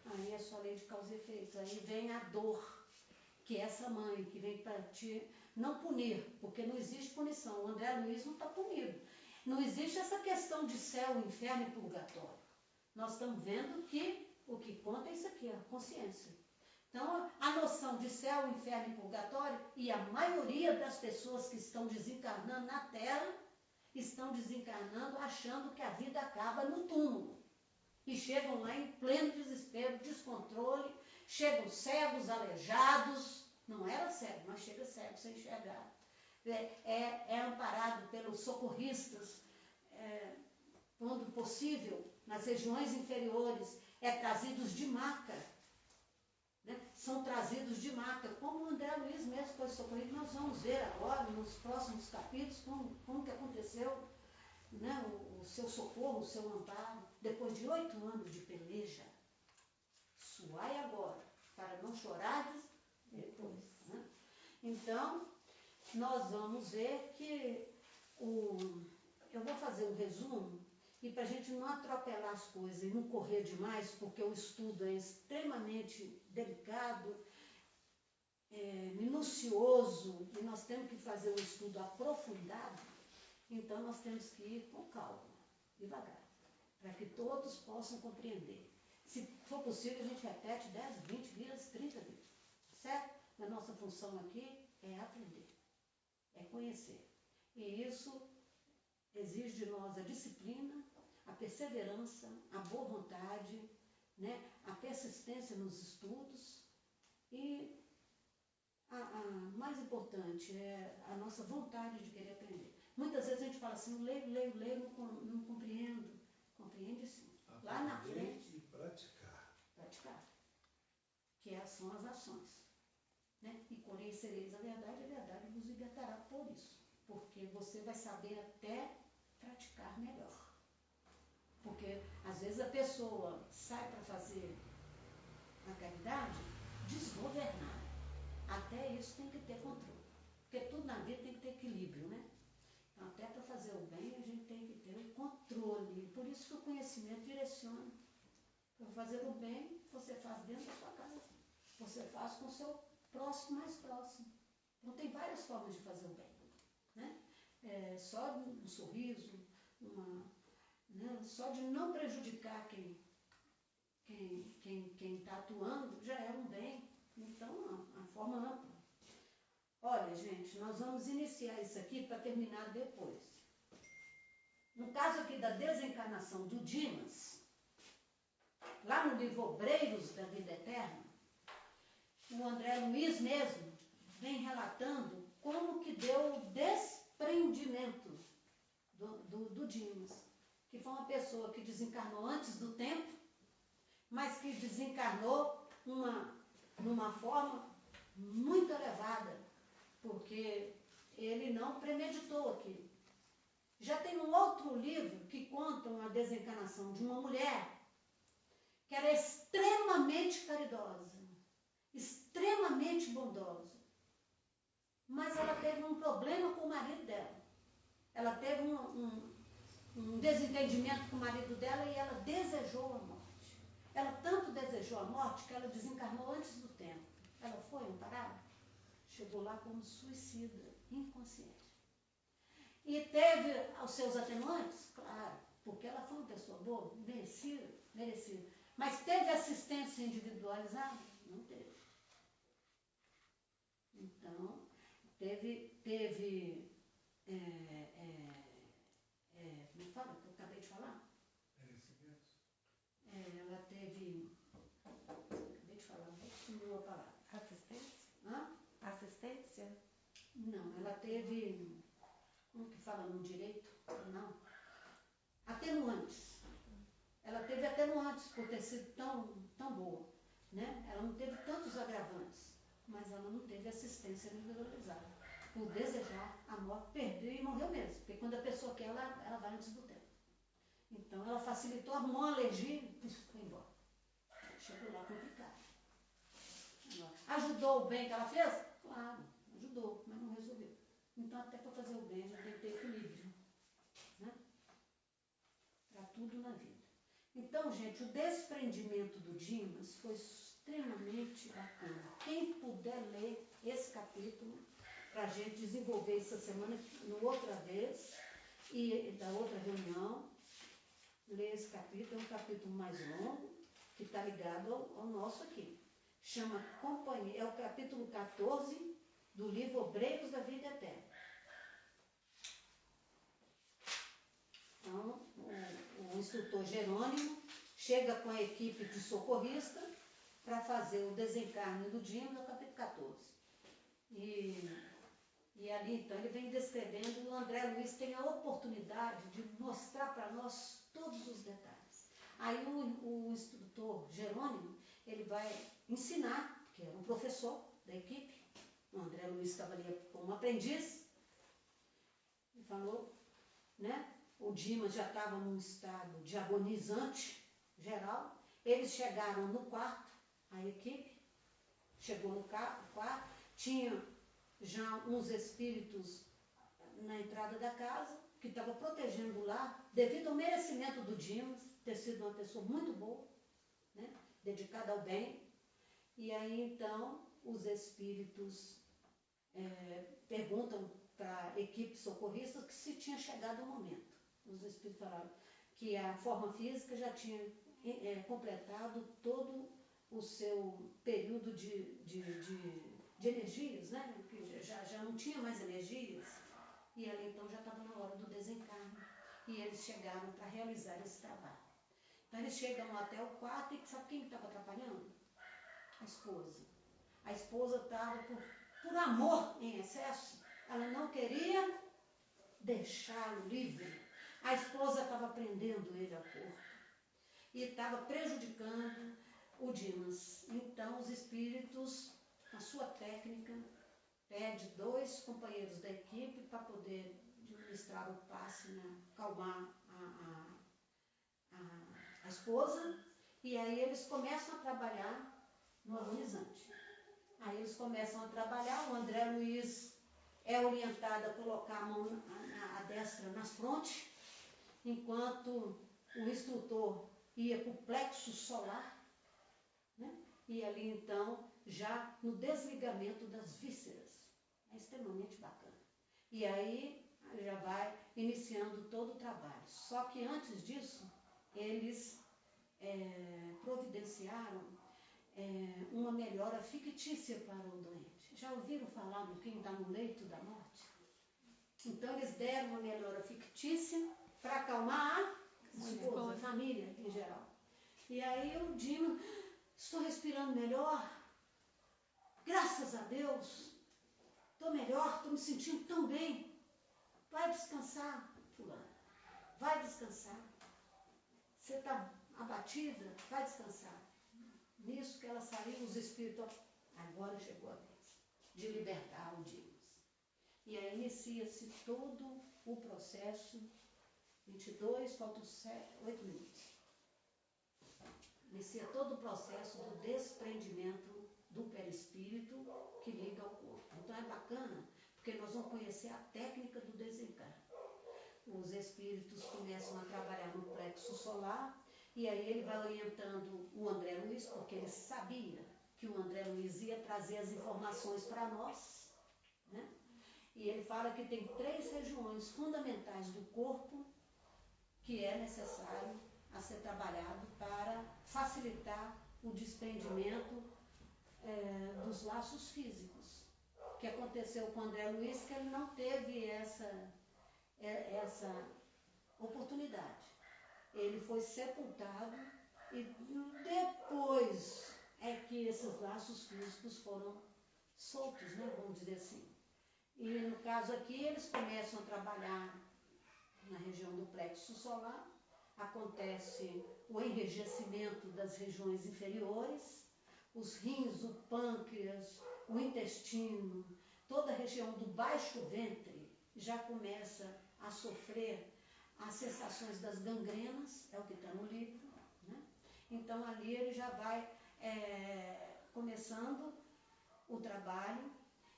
Aí é só a lei de causa e efeito. Aí vem a dor, que é essa mãe, que vem para te não punir, porque não existe punição. O André Luiz não está punido. Não existe essa questão de céu, inferno e purgatório. Nós estamos vendo que o que conta é isso aqui, a consciência. Então, a noção de céu, inferno e purgatório, e a maioria das pessoas que estão desencarnando na Terra, estão desencarnando achando que a vida acaba no túmulo. E chegam lá em pleno desespero, descontrole, chegam cegos, aleijados, não era cego, mas chega cego, sem enxergar. É amparado pelos socorristas, quando possível, nas regiões inferiores, é trazidos de maca. Né? são trazidos de mata, como o André Luiz mesmo foi socorrido. Nós vamos ver agora, nos próximos capítulos, como que aconteceu, né, o seu socorro, o seu amparo, depois de 8 anos de peleja. Suai agora, para não chorares depois. Né? Então, nós vamos ver que eu vou fazer um resumo, e para a gente não atropelar as coisas e não correr demais, porque o estudo é extremamente delicado, minucioso, e nós temos que fazer um estudo aprofundado, então nós temos que ir com calma, devagar, para que todos possam compreender. Se for possível, a gente repete 10, 20 vezes, 30 vezes, certo? A nossa função aqui é aprender, é conhecer. E isso exige de nós a disciplina, a perseverança, a boa vontade, né? A persistência nos estudos e a mais importante é a nossa vontade de querer aprender. Muitas vezes a gente fala assim, leio, não compreendo. Compreende sim. Aprender lá na frente. E praticar. Praticar. Que são as ações. Né? E conhecereis a verdade vos libertará por isso. Porque você vai saber até praticar melhor. Porque às vezes a pessoa sai para fazer a caridade desgovernada. Até isso tem que ter controle. Porque tudo na vida tem que ter equilíbrio, né? Então, até para fazer o bem, a gente tem que ter o controle. Por isso que o conhecimento direciona. Para fazer o bem, você faz dentro da sua casa. Você faz com o seu próximo mais próximo. Então, tem várias formas de fazer o bem. Né? Só um sorriso, né? Só de não prejudicar quem está atuando, já é um bem. Então, a forma ampla. Olha, gente, nós vamos iniciar isso aqui para terminar depois. No caso aqui da desencarnação do Dimas, lá no livro Obreiros da Vida Eterna, o André Luiz mesmo vem relatando como que deu o desprendimento do Dimas, que foi uma pessoa que desencarnou antes do tempo, mas que desencarnou numa forma muito elevada, porque ele não premeditou aquilo. Já tem um outro livro que conta a desencarnação de uma mulher que era extremamente caridosa, extremamente bondosa, mas ela teve um problema com o marido dela. Ela teve um desentendimento com o marido dela e ela desejou a morte. Ela tanto desejou a morte que ela desencarnou antes do tempo. Ela foi amparada? Chegou lá como suicida, inconsciente. E teve os seus atenuantes? Claro, porque ela foi uma pessoa boa, merecida. Mas teve assistência individualizada? Não teve. Então, teve como fala, que eu acabei de falar? Merecimentos. Ela teve, acabei de falar, sumiu a palavra. Assistência? Hã? Assistência? Não, ela teve, como que fala no direito? Não. Atenuantes. Ela teve atenuantes por ter sido tão boa. Né? Ela não teve tantos agravantes, mas ela não teve assistência individualizada. Por desejar a morte, perdeu e morreu mesmo. Porque quando a pessoa quer, ela vai antes do tempo. Então ela facilitou, arrumou uma alergia e foi embora. Chegou lá complicado. Ajudou o bem que ela fez? Claro, ajudou, mas não resolveu. Então até para fazer o bem a gente tem que ter equilíbrio. Né? Para tudo na vida. Então, gente, o desprendimento do Dimas foi extremamente bacana. Quem puder ler esse capítulo, para a gente desenvolver essa semana, outra vez, e da outra reunião, ler esse capítulo, é um capítulo mais longo, que está ligado ao nosso aqui. Chama Companhia, é o capítulo 14 do livro Obreiros da Vida Eterna. Então, o instrutor Jerônimo chega com a equipe de socorrista para fazer o desencarne do Dimas no capítulo 14. E ali, então, ele vem descrevendo, o André Luiz tem a oportunidade de mostrar para nós todos os detalhes. Aí o instrutor Jerônimo, ele vai ensinar, porque que era um professor da equipe, o André Luiz estava ali como aprendiz, e falou, né? O Dimas já estava num estado de agonizante geral. Eles chegaram no quarto, a equipe chegou no quarto, tinha já uns espíritos na entrada da casa, que estavam protegendo o lar, devido ao merecimento do Dimas, ter sido uma pessoa muito boa, né? Dedicada ao bem. E aí então os espíritos perguntam para a equipe socorrista que se tinha chegado o momento. Os espíritos falaram que a forma física já tinha completado todo o seu período de energias, né? Que já não tinha mais energias, e ali então já estava na hora do desencarne, e eles chegaram para realizar esse trabalho. Então eles chegam até o quarto, e sabe quem estava atrapalhando? A esposa. A esposa estava, por amor em excesso, ela não queria deixá-lo livre. A esposa estava prendendo ele ao corpo e estava prejudicando o Dimas. Então os espíritos, a sua técnica, pede 2 companheiros da equipe para poder administrar o passe, né? Acalmar a esposa, e aí eles começam a trabalhar no agonizante. Aí eles começam a trabalhar, o André Luiz é orientado a colocar a mão, a destra na fronte, enquanto o instrutor ia para o plexo solar, né? E ali então, já no desligamento das vísceras. É extremamente bacana. E aí já vai iniciando todo o trabalho. Só que antes disso, eles providenciaram uma melhora fictícia para o doente. Já ouviram falar do quem está no leito da morte? Então eles deram uma melhora fictícia para acalmar a esposa, a família em geral. E aí o Dino, estou respirando melhor, graças a Deus, estou melhor, estou me sentindo tão bem. Vai descansar, fulano, vai descansar. Você está abatida, vai descansar. Nisso que ela saiu, os espíritos, agora chegou a vez de libertar o Dimas. E aí inicia-se todo o processo. 22, faltam 8 minutos. Inicia todo o processo do desprendimento do perispírito que liga ao corpo. Então é bacana, porque nós vamos conhecer a técnica do desencarne. Os espíritos começam a trabalhar no plexo solar, e aí ele vai orientando o André Luiz, porque ele sabia que o André Luiz ia trazer as informações para nós, né? E ele fala que tem 3 regiões fundamentais do corpo que é necessário a ser trabalhado para facilitar o desprendimento dos laços físicos. O que aconteceu com o André Luiz, que ele não teve essa oportunidade. Ele foi sepultado e depois é que esses laços físicos foram soltos, né, vamos dizer assim. E no caso aqui eles começam a trabalhar na região do plexo solar, acontece o enrijecimento das regiões inferiores, os rins, o pâncreas, o intestino, toda a região do baixo ventre já começa a sofrer as sensações das gangrenas, é o que está no livro, né? Então ali ele já vai começando o trabalho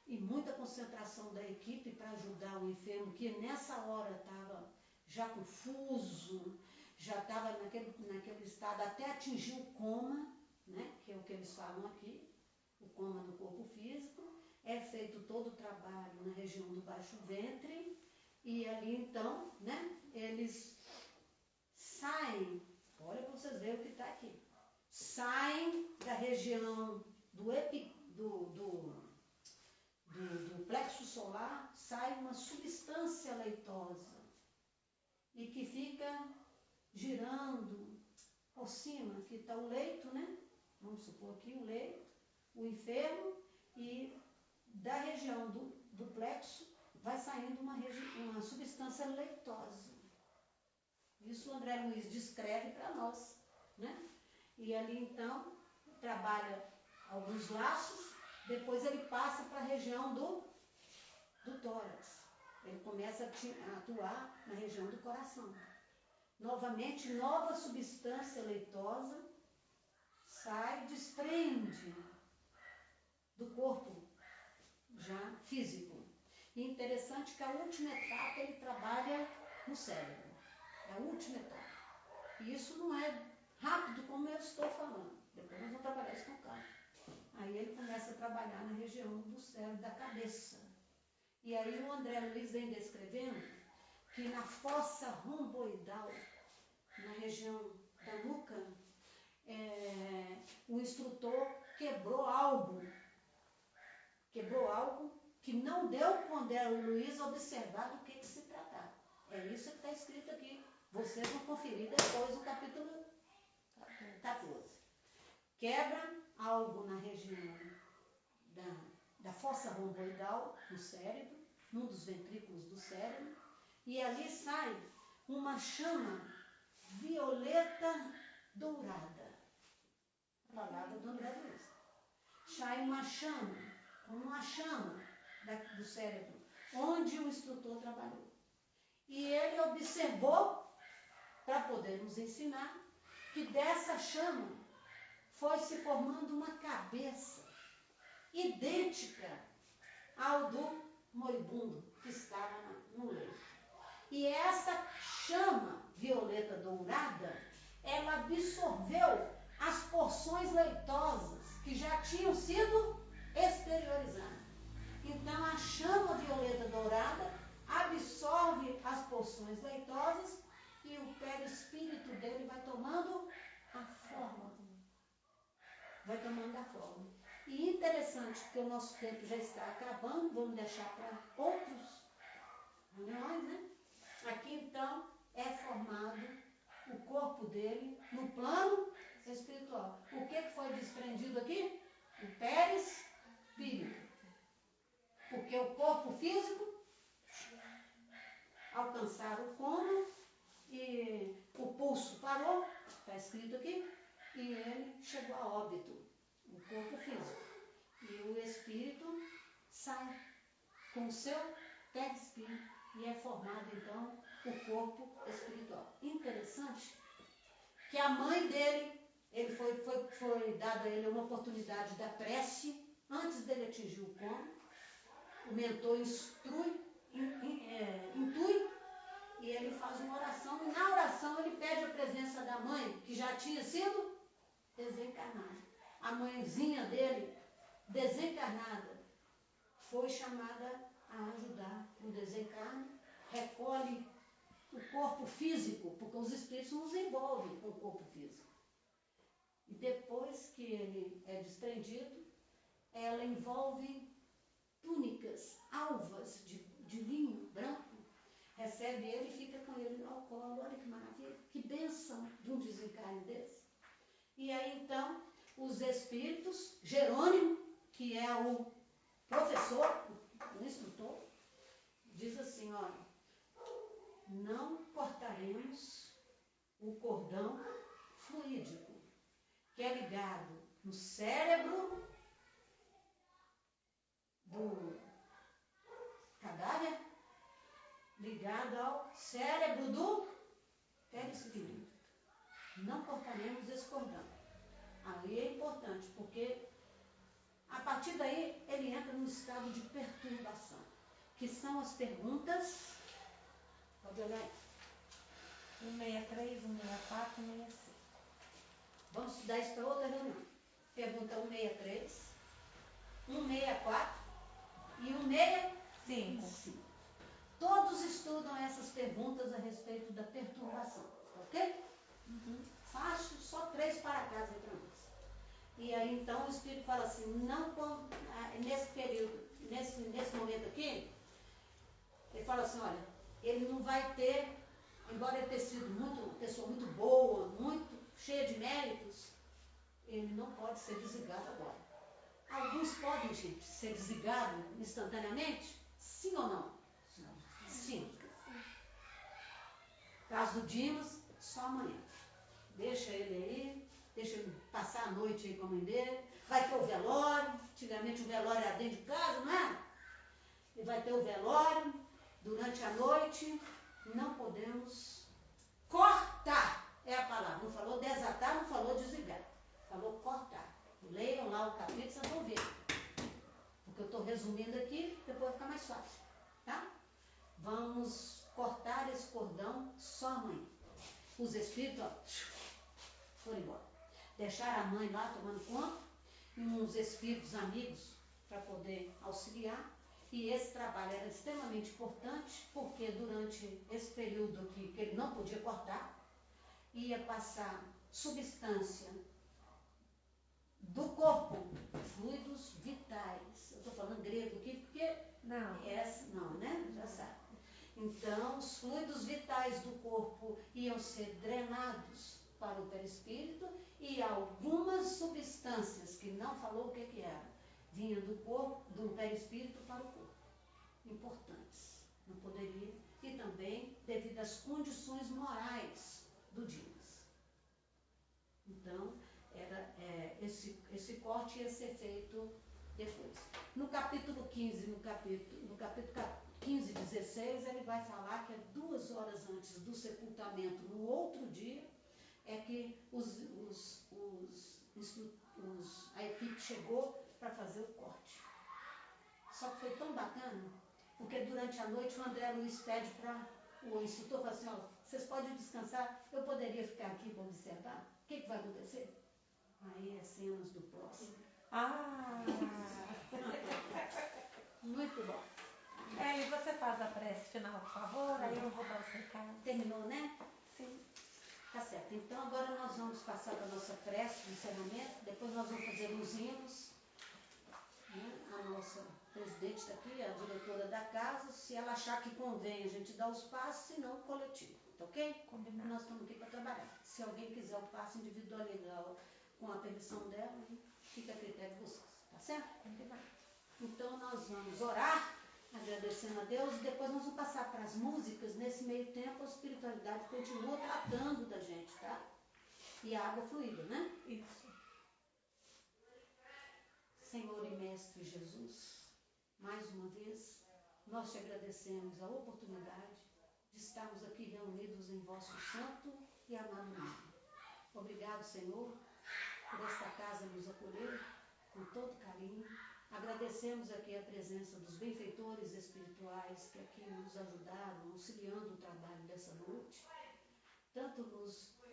e muita concentração da equipe para ajudar o enfermo, que nessa hora estava já confuso, já estava naquele estado até atingir o coma, né? Que é o que eles falam aqui, o coma do corpo físico. É feito todo o trabalho na região do baixo ventre, e ali então, né, eles saem, olha para vocês verem o que está aqui, saem da região do plexo solar, sai uma substância leitosa e que fica girando por cima. Aqui está o leito, né? Vamos supor aqui o leito, o enfermo, e da região do plexo vai saindo uma substância leitosa. Isso o André Luiz descreve para nós, né? E ali então trabalha alguns laços, depois ele passa para a região do tórax. Ele começa a atuar na região do coração. Novamente, nova substância leitosa sai, desprende do corpo já físico. E interessante que a última etapa ele trabalha no cérebro. É a última etapa. E isso não é rápido como eu estou falando. Depois nós vamos trabalhar isso com calma. Aí ele começa a trabalhar na região do cérebro, da cabeça. E aí o André Luiz vem descrevendo que na fossa romboidal, na região da nuca, o instrutor quebrou algo que não deu para o André Luiz observar do que se tratava. É isso que está escrito aqui. Vocês vão conferir depois o capítulo 14. Quebra algo na região da fossa romboidal, no cérebro, num dos ventrículos do cérebro, e ali sai uma chama violeta dourada. A palavra do André Luiz. Sai uma chama, como uma chama do cérebro, onde o instrutor trabalhou. E ele observou, para poder nos ensinar, que dessa chama foi se formando uma cabeça idêntica ao do moribundo que estava no leito. E essa chama violeta dourada, ela absorveu as porções leitosas que já tinham sido exteriorizadas. Então a chama violeta dourada absorve as porções leitosas e o perispírito dele vai tomando a forma. Vai tomando a forma. E interessante, porque o nosso tempo já está acabando, vamos deixar para outros reuniões, né? Aqui então é formado o corpo dele no plano espiritual. O que foi desprendido aqui? O perispírito. Porque o corpo físico alcançaram o coma e o pulso parou, está escrito aqui, e ele chegou a óbito, o corpo físico. E o espírito sai com o seu perispírito e é formado então o corpo espiritual. Interessante que a mãe dele, ele foi dada a ele uma oportunidade da prece antes dele atingir o coma. O mentor intui e ele faz uma oração. E na oração ele pede a presença da mãe, que já tinha sido desencarnada. A mãezinha dele, desencarnada, foi chamada a ajudar no desencarne, recolhe o corpo físico, porque os espíritos nos envolvem com o corpo físico. E depois que ele é desprendido, ela envolve túnicas alvas de linho branco, recebe ele e fica com ele ao colo. Olha que maravilha, que bênção de um desencarne desse. E aí então os espíritos, Jerônimo, que é o professor, o instrutor, diz assim, olha, não cortaremos o cordão fluídico, que é ligado no cérebro do cadáver, ligado ao cérebro do perispírito. Não cortaremos esse cordão. Aí é importante, porque a partir daí ele entra num estado de perturbação, que são as perguntas. Pode olhar aí. 163, 164, 165. Vamos estudar isso para outra reunião. Pergunta 163, 164 e 165. Todos estudam essas perguntas a respeito da perturbação, ok? Fácil, só 3 para casa para nós. E aí então o Espírito fala assim, não nesse período, nesse momento aqui, ele fala assim, olha, ele não vai ter, embora ele tenha sido uma pessoa muito boa, muito cheia de méritos, ele não pode ser desligado agora. Alguns podem, gente, ser desligados instantaneamente? Sim ou não? Sim. Caso do Dimas, só amanhã. Deixa ele aí, deixa ele passar a noite aí com a mãe dele. Vai ter o velório, antigamente o velório era dentro de casa, não é? E vai ter o velório durante a noite. Não podemos cortar, é a palavra. Não falou desatar, não falou desligar. Falou cortar. Leiam lá o capítulo, vocês vão ver. Porque eu estou resumindo aqui, depois vai ficar mais fácil. Tá? Vamos cortar esse cordão só a mãe. Os espíritos, ó, foram embora. Deixaram a mãe lá tomando conta, e uns espíritos amigos para poder auxiliar. E esse trabalho era extremamente importante, porque durante esse período aqui, que ele não podia cortar, ia passar substância do corpo, fluidos vitais. Eu estou falando grego aqui porque não, né? Já sabe. Então, os fluidos vitais do corpo iam ser drenados para o perispírito e algumas substâncias, que não falou o que era, vinham do corpo, do perispírito para o corpo. Importantes. Não poderia. E também devido às condições morais do Dimas. Então, esse corte ia ser feito depois. No capítulo 15, no capítulo 15 e 16, ele vai falar que 2 horas antes do sepultamento, no outro dia, é que a equipe chegou para fazer o corte. Só que foi tão bacana, porque durante a noite o André Luiz pede para o instrutor, fala assim, ó, vocês podem descansar, eu poderia ficar aqui para observar? O que vai acontecer? Aí é cenas do próximo. Muito bom. E você faz a prece final, por favor, aí eu vou dar os recados. Terminou, né? Sim. Tá certo. Então agora nós vamos passar para a nossa prece de encerramento, depois nós vamos fazer os hinos. A nossa presidente está aqui, a diretora da casa, se ela achar que convém a gente dá os passos, se não, coletivo, tá ok? Combinado. Nós estamos aqui para trabalhar. Se alguém quiser o passo individual com a permissão dela, fica a critério de vocês, tá certo? Combinado. Então nós vamos orar, agradecendo a Deus, e depois nós vamos passar para as músicas. Nesse meio tempo a espiritualidade continua tratando da gente, tá? E a água fluida, né? Isso. Senhor e Mestre Jesus, mais uma vez, nós te agradecemos a oportunidade de estarmos aqui reunidos em vosso santo e amado nome. Obrigado, Senhor, por esta casa nos acolher com todo carinho. Agradecemos aqui a presença dos benfeitores espirituais que aqui nos ajudaram, auxiliando o trabalho dessa noite, tanto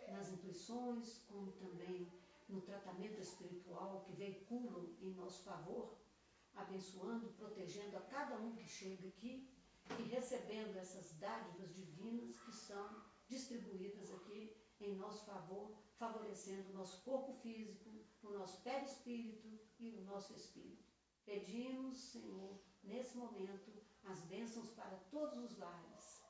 nas intuições, como também no tratamento espiritual que veiculam em nosso favor, abençoando, protegendo a cada um que chega aqui e recebendo essas dádivas divinas que são distribuídas aqui em nosso favor, favorecendo o nosso corpo físico, o nosso perispírito e o nosso espírito. Pedimos, Senhor, nesse momento, as bênçãos para todos os lares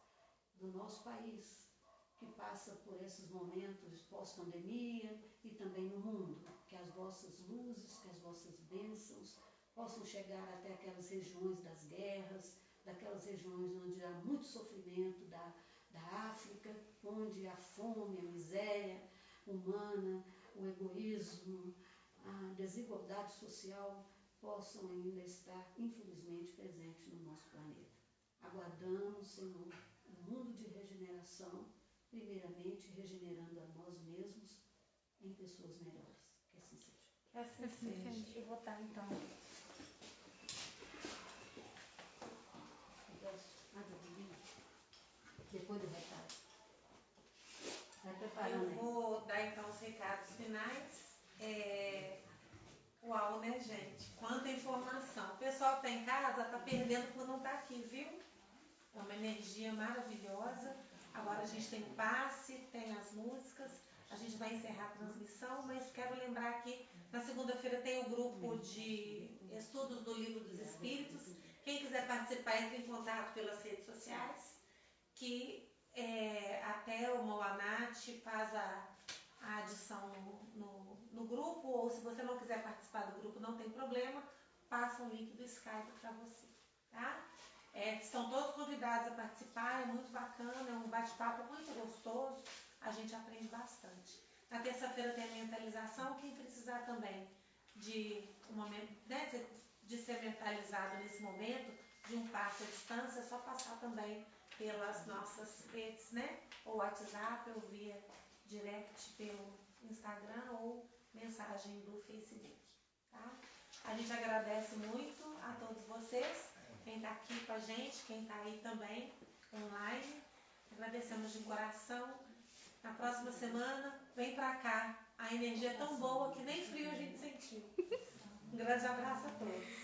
do nosso país, que passa por esses momentos pós-pandemia e também no mundo, que as vossas luzes, que as vossas bênçãos possam chegar até aquelas regiões das guerras, daquelas regiões onde há muito sofrimento, da África, onde a fome, a miséria humana, o egoísmo, a desigualdade social possam ainda estar, infelizmente, presentes no nosso planeta. Aguardamos, Senhor, um mundo de regeneração, primeiramente regenerando a nós mesmos em pessoas melhores. Que assim seja. Que assim seja. Eu vou estar então. Depois do recado. Vai preparando aí. Eu vou dar então os recados finais. Uau, né, gente? Quanta informação. O pessoal que está em casa está perdendo por não estar aqui, viu? É uma energia maravilhosa. Agora a gente tem o passe, tem as músicas. A gente vai encerrar a transmissão, mas quero lembrar que na segunda-feira tem o grupo de estudos do Livro dos Espíritos. Quem quiser participar, entre em contato pelas redes sociais, que a Thelma ou a Nath faz a adição no grupo, ou se você não quiser participar do grupo, não tem problema, passa o link do Skype para você, tá? Estão todos convidados a participar, é muito bacana, é um bate-papo muito gostoso, a gente aprende bastante. Na terça-feira tem a mentalização. Quem precisar também de de ser mentalizado nesse momento, de um passo à distância, é só passar também pelas nossas redes, né? Ou WhatsApp, ou via direct pelo Instagram, ou mensagem do Facebook, tá? A gente agradece muito a todos vocês, quem está aqui com a gente, quem está aí também online. Agradecemos de coração. Na próxima semana, vem pra cá. A energia é tão boa que nem frio a gente sentiu. Um grande abraço a todos.